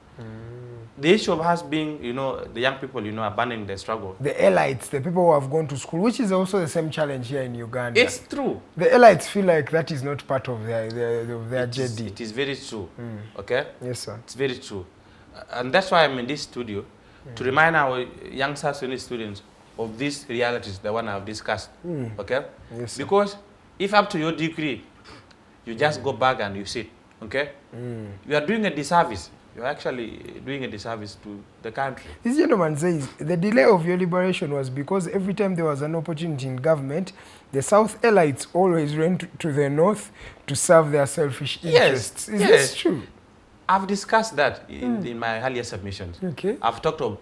The issue of us being, the young people, abandoning the struggle. The elites, the people who have gone to school, which is also the same challenge here in Uganda. It's true. The elites feel like that is not part of their JD. It is very true, okay? Yes, sir. It's very true. And that's why I'm in this studio, to remind our young South Sudanese students of these realities, the one I've discussed, okay? Yes, sir. Because if up to your degree, you just go back and you sit, okay? You are doing a disservice. You're actually doing a disservice to the country. This gentleman says the delay of your liberation was because every time there was an opportunity in government, the South elites always went to the North to serve their selfish interests. Is this true? I've discussed that in my earlier submissions. Okay. I've talked of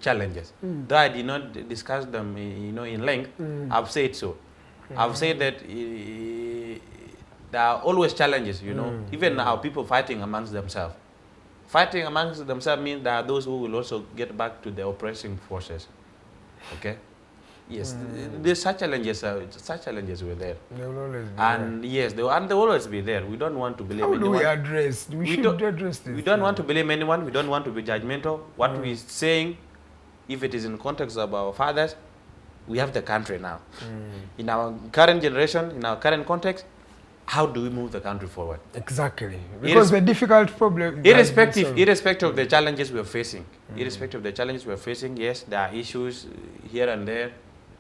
challenges. Though I did not discuss them in length, I've said so. I've said that there are always challenges, even our people fighting amongst themselves. Fighting amongst themselves means there are those who will also get back to the oppressing forces. Okay? Yes, there's such challenges were there. They will always be and there. Yes, they will always be there. We don't want to blame anyone. How do we address? We should address this. We don't want to blame anyone. We don't want to be judgmental. What we're saying, if it is in context of our fathers, we have the country now. In our current generation, in our current context, how do we move the country forward? Exactly. Because the difficult problem... Irrespective of the challenges we're facing. Irrespective of the challenges we're facing, yes, there are issues here and there,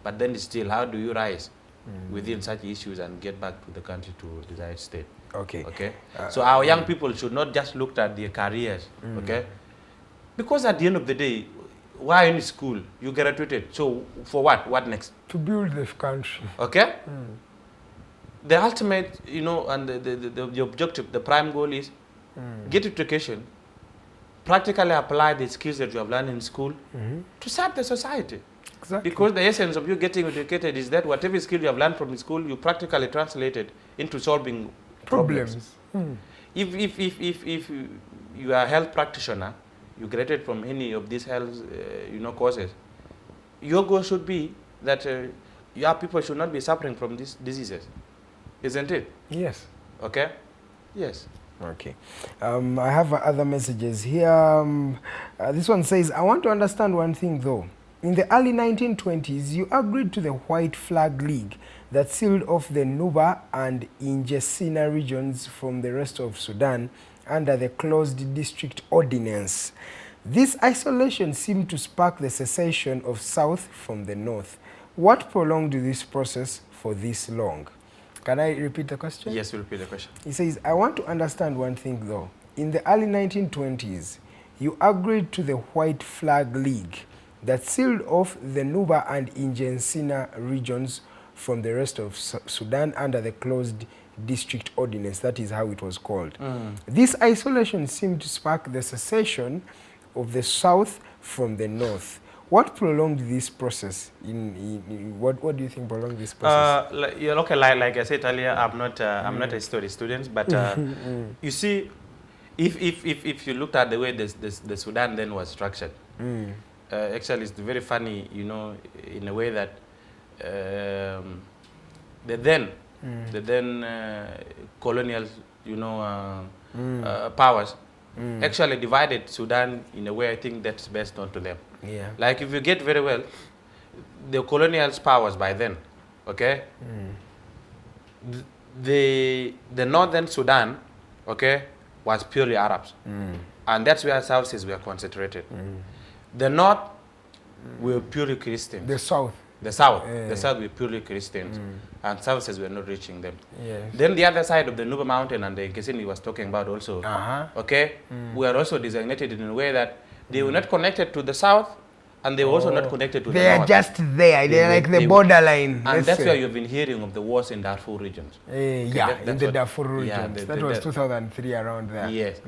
but then still, how do you rise within such issues and get back to the country to desired state. Okay. Okay. So our young people should not just look at their careers. Okay. Because at the end of the day, why in school? You graduated. So for what? What next? To build the country. Okay. The ultimate, you know, and the objective, the prime goal is get education, practically apply the skills that you have learned in school to serve the society. Exactly. Because the essence of you getting educated is that whatever skill you have learned from the school, you practically translate it into solving problems. If you are a health practitioner, you graduated from any of these health courses, your goal should be that your people should not be suffering from these diseases. Isn't it? Yes. Okay? Yes. Okay. I have other messages here. This one says, I want to understand one thing though. In the early 1920s, you agreed to the White Flag League that sealed off the Nuba and Ingesina regions from the rest of Sudan under the Closed District Ordinance. This isolation seemed to spark the secession of South from the North. What prolonged this process for this long? Can I repeat the question? Yes, we'll repeat the question. He says, I want to understand one thing though. In the early 1920s, you agreed to the White Flag League that sealed off the Nuba and Ingesina regions from the rest of Sudan under the Closed District Ordinance. That is how it was called. This isolation seemed to spark the secession of the South from the North. What prolonged this process? What do you think prolonged this process? Like I said earlier, I'm not a history student, but you see, if you looked at the way the Sudan then was structured, actually it's very funny, you know, in a way that the then colonial, you know, powers actually divided Sudan in a way I think that's best known to them. Yeah. Like if you get very well, the colonial powers by then, okay, the northern Sudan, okay, was purely Arabs, and that's where Souths were concentrated. The north were purely Christians. The South. The South were purely Christians, and Souths were not reaching them. Yes. Then the other side of the Nuba Mountain and the Gesini was talking about also, okay, were also designated in a way that they were not connected to the South, and they were also not connected to the North. They are just there. They are like the borderline. And that's why you've been hearing of the wars in Darfur regions. Yeah, in the Darfur regions. That was 2003 around there. Yes.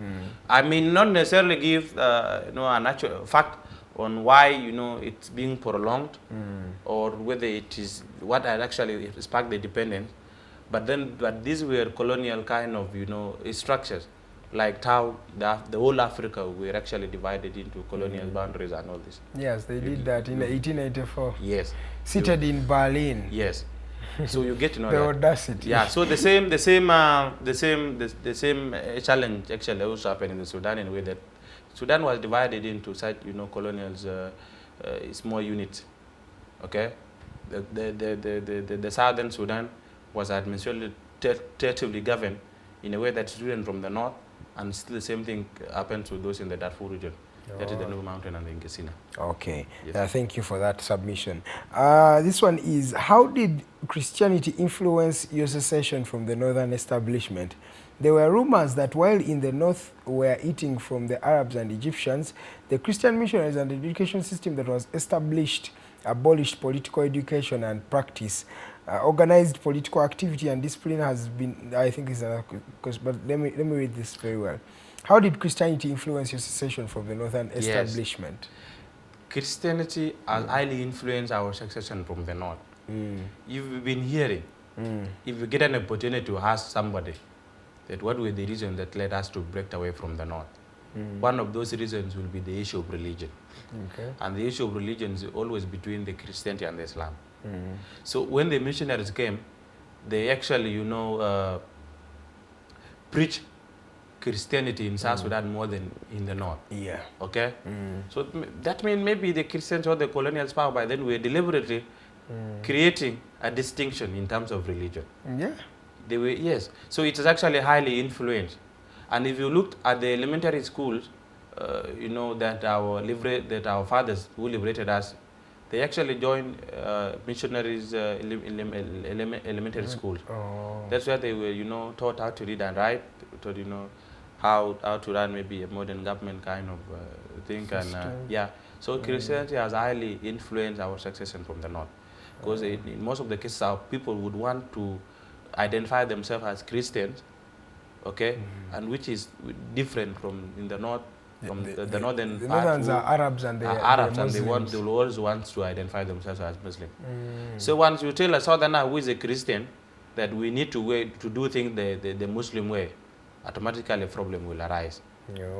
I mean, not necessarily give an actual fact on why, you know, it's being prolonged or whether it is what had actually sparked the independence. But these were colonial kind of, you know, structures, like how the whole Africa were actually divided into colonial boundaries and all this. Yes, they did that in 1894. Yes. Seated in Berlin. Yes. So you get to know the that. audacity. Yeah. So the same challenge actually also happened in the Sudan in a way that Sudan was divided into such, you know, colonial small units. Okay. The southern Sudan was administratively governed in a way that students from the north, and still the same thing happened to those in the Darfur region. That is the Nuba Mountain and the Ingesina. Okay. Yes. Thank you for that submission. This one is, how did Christianity influence your secession from the northern establishment? There were rumors that while in the north were eating from the Arabs and Egyptians, the Christian missionaries and the education system that was established abolished political education and practice. Organized political activity and discipline has been, I think is another question, but let me read this very well. How did Christianity influence your secession from the northern establishment? Christianity has highly influenced our secession from the north. You've been hearing, if you get an opportunity to ask somebody that what were the reasons that led us to break away from the north, one of those reasons will be the issue of religion. Okay. And the issue of religion is always between the Christianity and the Islam. So when the missionaries came, they actually, you know, preach Christianity in South Sudan more than in the north. Yeah. Okay? So that means maybe the Christians or the colonial power by then were deliberately creating a distinction in terms of religion. Yeah. They were, yes. So it is actually highly influenced. And if you looked at the elementary schools, you know, that our fathers who liberated us They actually join missionaries elementary schools. Oh. That's where they were, taught how to read and write, taught, how to run maybe a modern government kind of thing. And yeah, so Christianity has highly influenced our succession from the north. Because in most of the cases, our people would want to identify themselves as Christians, okay, and which is different from in the north. From the northern the part, Northerns are Arabs and they are Arabs, and Muslims. they always want to identify themselves as Muslim. So once you tell a southerner who is a Christian that we need to do things the Muslim way, automatically a problem will arise.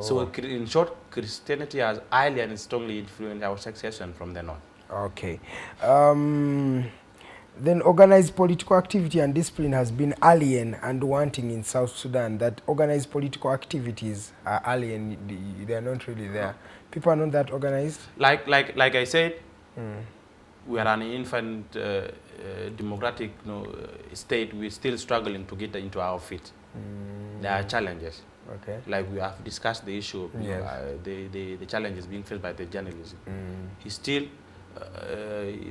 So in short, Christianity has highly and strongly influenced our succession from the north. Okay. Then organized political activity and discipline has been alien and wanting in South Sudan. That organized political activities are alien; they are not really there. People are not that organized. Like I said, we are an infant democratic state. We're still struggling to get into our feet. There are challenges. Okay. Like we have discussed the issue of the challenges being faced by the journalism. It's still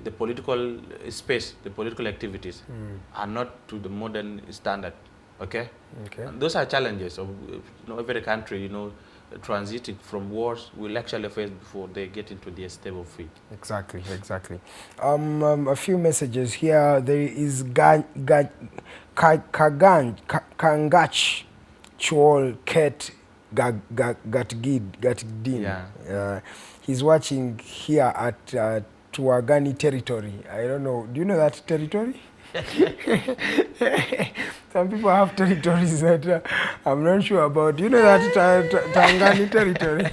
the political space, the political activities are not to the modern standard. Okay. And those are challenges of every country. Transiting from wars will actually face before they get into the stable field. Exactly. A few messages here. There is Kangach Chol Ket Gatgdin. Yeah. He's watching here at Tuagani territory. I don't know. Do you know that territory? Some people have territories that I'm not sure about. Do you know that Tangani territory?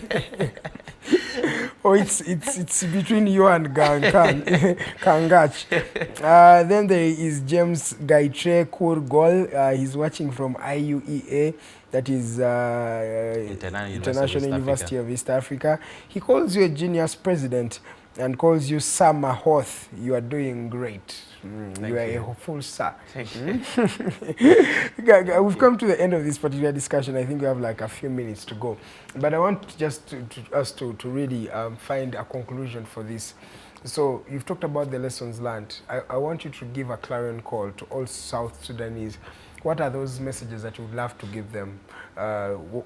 Oh, it's between you and Kangach. Then there is James Gaitre Kurgol. He's watching from IUEA, that is International University of East Africa. He calls you a genius president and calls you Sir Mahoth. You are doing great. You are a full sir. Thank you. We've come to the end of this particular discussion. I think we have like a few minutes to go. But I want just us to really find a conclusion for this. So you've talked about the lessons learned. I want you to give a clarion call to all South Sudanese. What are those messages that you would love to give them?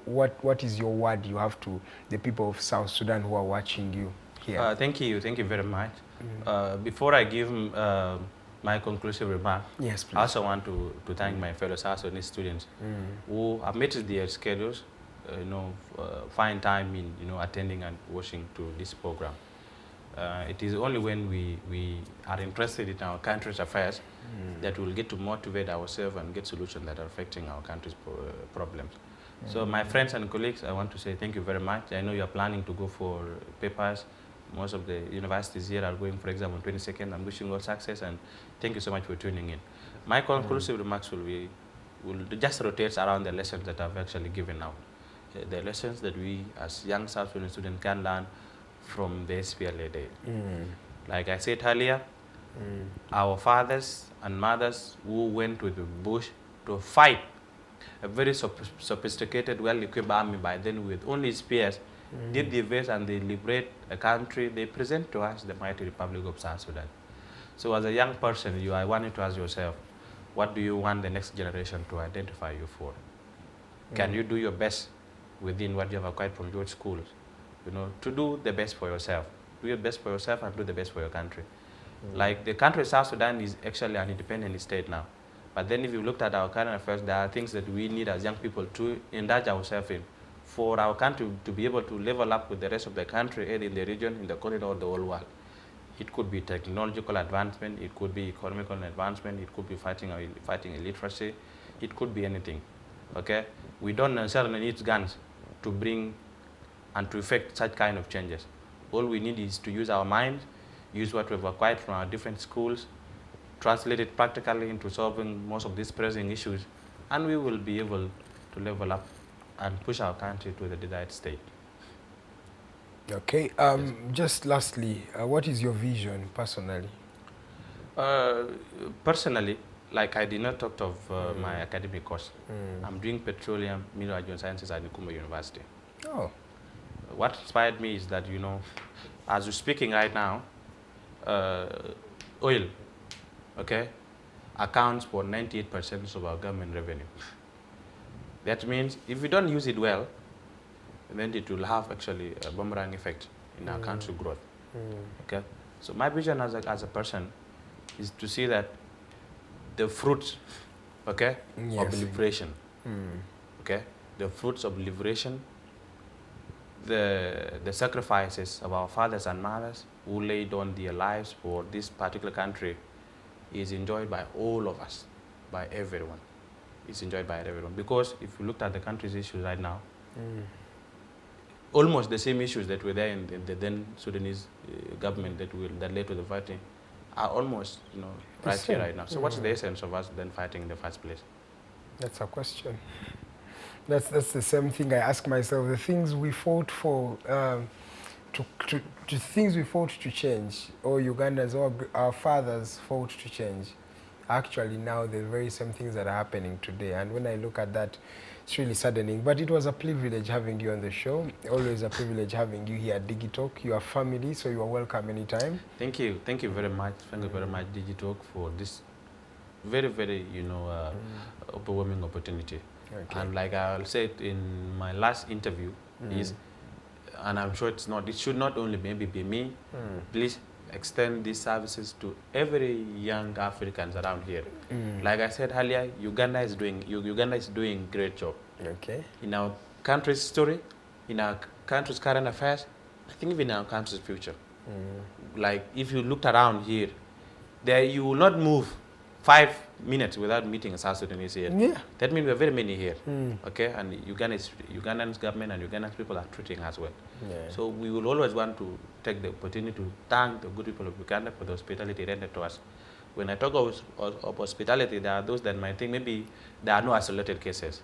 What is your word you have to the people of South Sudan who are watching you here? Thank you very much. Before I give my conclusive remark, yes, please. I also want to thank my fellow South Sudanese students who have made their schedules, find time in attending and watching to this program. It is only when we are interested in our country's affairs that we'll get to motivate ourselves and get solutions that are affecting our country's problems. So my friends and colleagues, I want to say thank you very much. I know you are planning to go for papers. Most of the universities here are going for exam on 22nd. I'm wishing you all success and thank you so much for tuning in. My conclusive remarks will just rotate around the lessons that I've actually given out. The lessons that we as young South Sudan students can learn from the SPLA day. Like I said earlier, our fathers and mothers who went to the bush to fight a very sophisticated, well-equipped army by then with only spears, did the best and they liberate a country. They present to us the mighty Republic of South Sudan. So as a young person, I wanted to ask yourself, what do you want the next generation to identify you for? Can you do your best within what you have acquired from your schools? To do the best for yourself. Do your best for yourself and do the best for your country. Like the country of South Sudan is actually an independent state now. But then if you looked at our current affairs, there are things that we need as young people to indulge ourselves in for our country to be able to level up with the rest of the country, either in the region, in the continent, or the whole world. It could be technological advancement, it could be economical advancement, it could be fighting illiteracy, it could be anything. Okay? We don't necessarily need guns to bring and to effect such kind of changes. All we need is to use our minds, use what we've acquired from our different schools, translate it practically into solving most of these pressing issues, and we will be able to level up and push our country to the desired state. Okay. Just lastly, what is your vision personally? Personally, like I did not talk of my academic course. I'm doing petroleum mineral geosciences at Nkumba University. Oh. What inspired me is that, as we're speaking right now, oil, okay, accounts for 98% of our government revenue. That means if we don't use it well, then it will have actually a boomerang effect in our country growth. Okay, so my vision as a person is to see that the fruits, okay, of liberation, okay, the fruits of liberation, the sacrifices of our fathers and mothers who laid on their lives for this particular country is enjoyed by all of us, by everyone. It's enjoyed by everyone. Because if you looked at the country's issues right now, almost the same issues that were there in the then Sudanese government that led to the fighting are almost, right here, right now. So what's the essence of us then fighting in the first place? That's a question. That's the same thing I ask myself. The things we fought for, to things we fought to change, or Ugandans or our fathers fought to change, actually now the very same things that are happening today. And when I look at that, it's really saddening. But it was a privilege having you on the show. Always a privilege having you here at Digitalk. You are family, so you are welcome anytime. Thank you. Thank you very much. Thank you very much, Digitalk, for this very, very, overwhelming opportunity. Okay. And like I'll say it in my last interview is, and I'm sure it should not only maybe be me, please extend these services to every young Africans around here. Like I said earlier, Uganda is doing great job. Okay. In our country's story, in our country's current affairs, I think even in our country's future. Like if you looked around here, there you will not move 5 minutes without meeting a South Sudanese here. Yeah. That means we are very many here. Okay, and Ugandan's government and Ugandan's people are treating us well. Yeah. So we will always want to take the opportunity to thank the good people of Uganda for the hospitality rendered to us. When I talk of hospitality, there are those that might think maybe there are no isolated cases.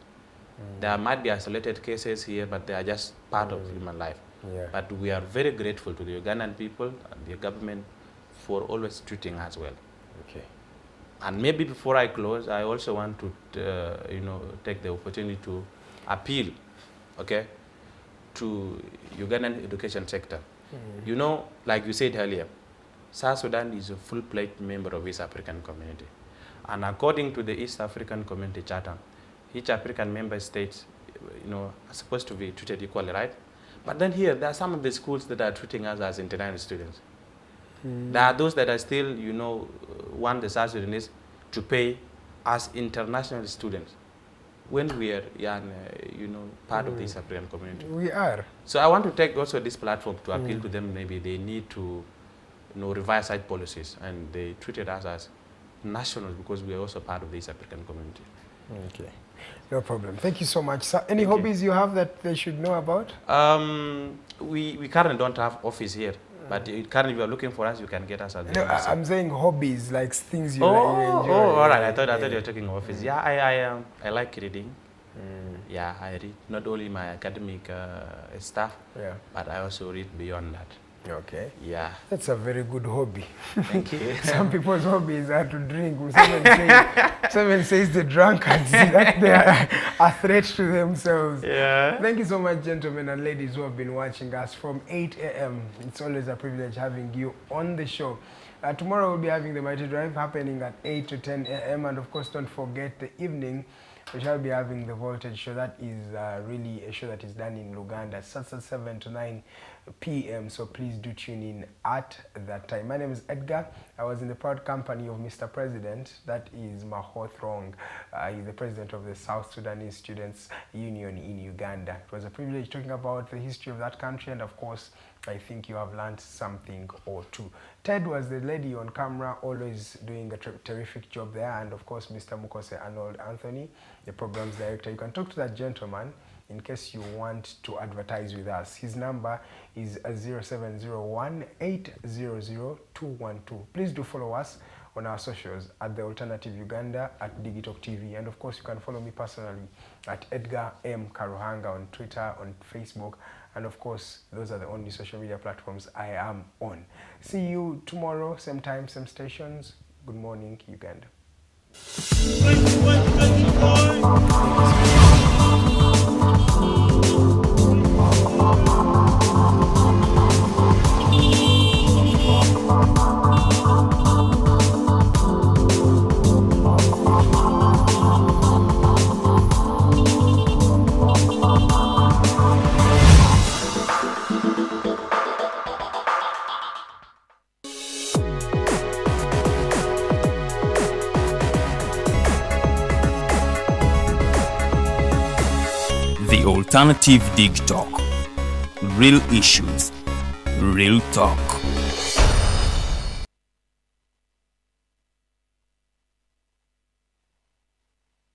There might be isolated cases here, but they are just part of human life. Yeah. But we are very grateful to the Ugandan people and the government for always treating us well. Okay. And maybe before I close, I also want to, take the opportunity to appeal, okay, to Ugandan education sector. Like you said earlier, South Sudan is a full-fledged member of East African Community. And according to the East African Community Charter, each African member states, are supposed to be treated equally, right? But then here, there are some of the schools that are treating us as international students. There are those that are still, want the South Sudanese to pay as international students when we are young, part of this African community. We are. So I want to take also this platform to appeal to them. Maybe they need to, revise such policies, and they treated us as nationals because we are also part of this African community. Okay. No problem. Thank you so much, sir. Any hobbies you have that they should know about? We currently don't have office here. But currently, if you are looking for us, you can get us at the office. I'm saying hobbies, like things you enjoy. Oh, all right. I thought you were talking office. Yeah, I like reading. Yeah, I read not only my academic stuff, but I also read beyond that. Okay. Yeah. That's a very good hobby. Thank you. Some people's hobbies are to drink. Someone says the drunkards, that they are a threat to themselves. Yeah. Thank you so much, gentlemen and ladies who have been watching us from 8 a.m. It's always a privilege having you on the show. Tomorrow we'll be having the Mighty Drive happening at 8 to 10 a.m. And of course, don't forget the evening. We shall be having the Voltage show. That is really a show that is done in Uganda. Starts at 7 to 9 p.m. So please do tune in at that time. My name is Edgar. I was in the proud company of Mr. President. That is Mahoth Rong. He's the president of the South Sudanese Students Union in Uganda. It was a privilege talking about the history of that country, and of course, I think you have learned something or two. Ted was the lady on camera, always doing a terrific job there, and of course, Mr. Mukose Arnold Anthony, the program's director. You can talk to that gentleman in case you want to advertise with us. His number is 0701-800-212. Please do follow us on our socials at The Alternative Uganda, at Digitalk TV. And of course, you can follow me personally at Edgar M. Karuhanga on Twitter, on Facebook. And of course, those are the only social media platforms I am on. See you tomorrow, same time, same stations. Good morning, Uganda. The Alternative Digitalk. Real issues, real talk.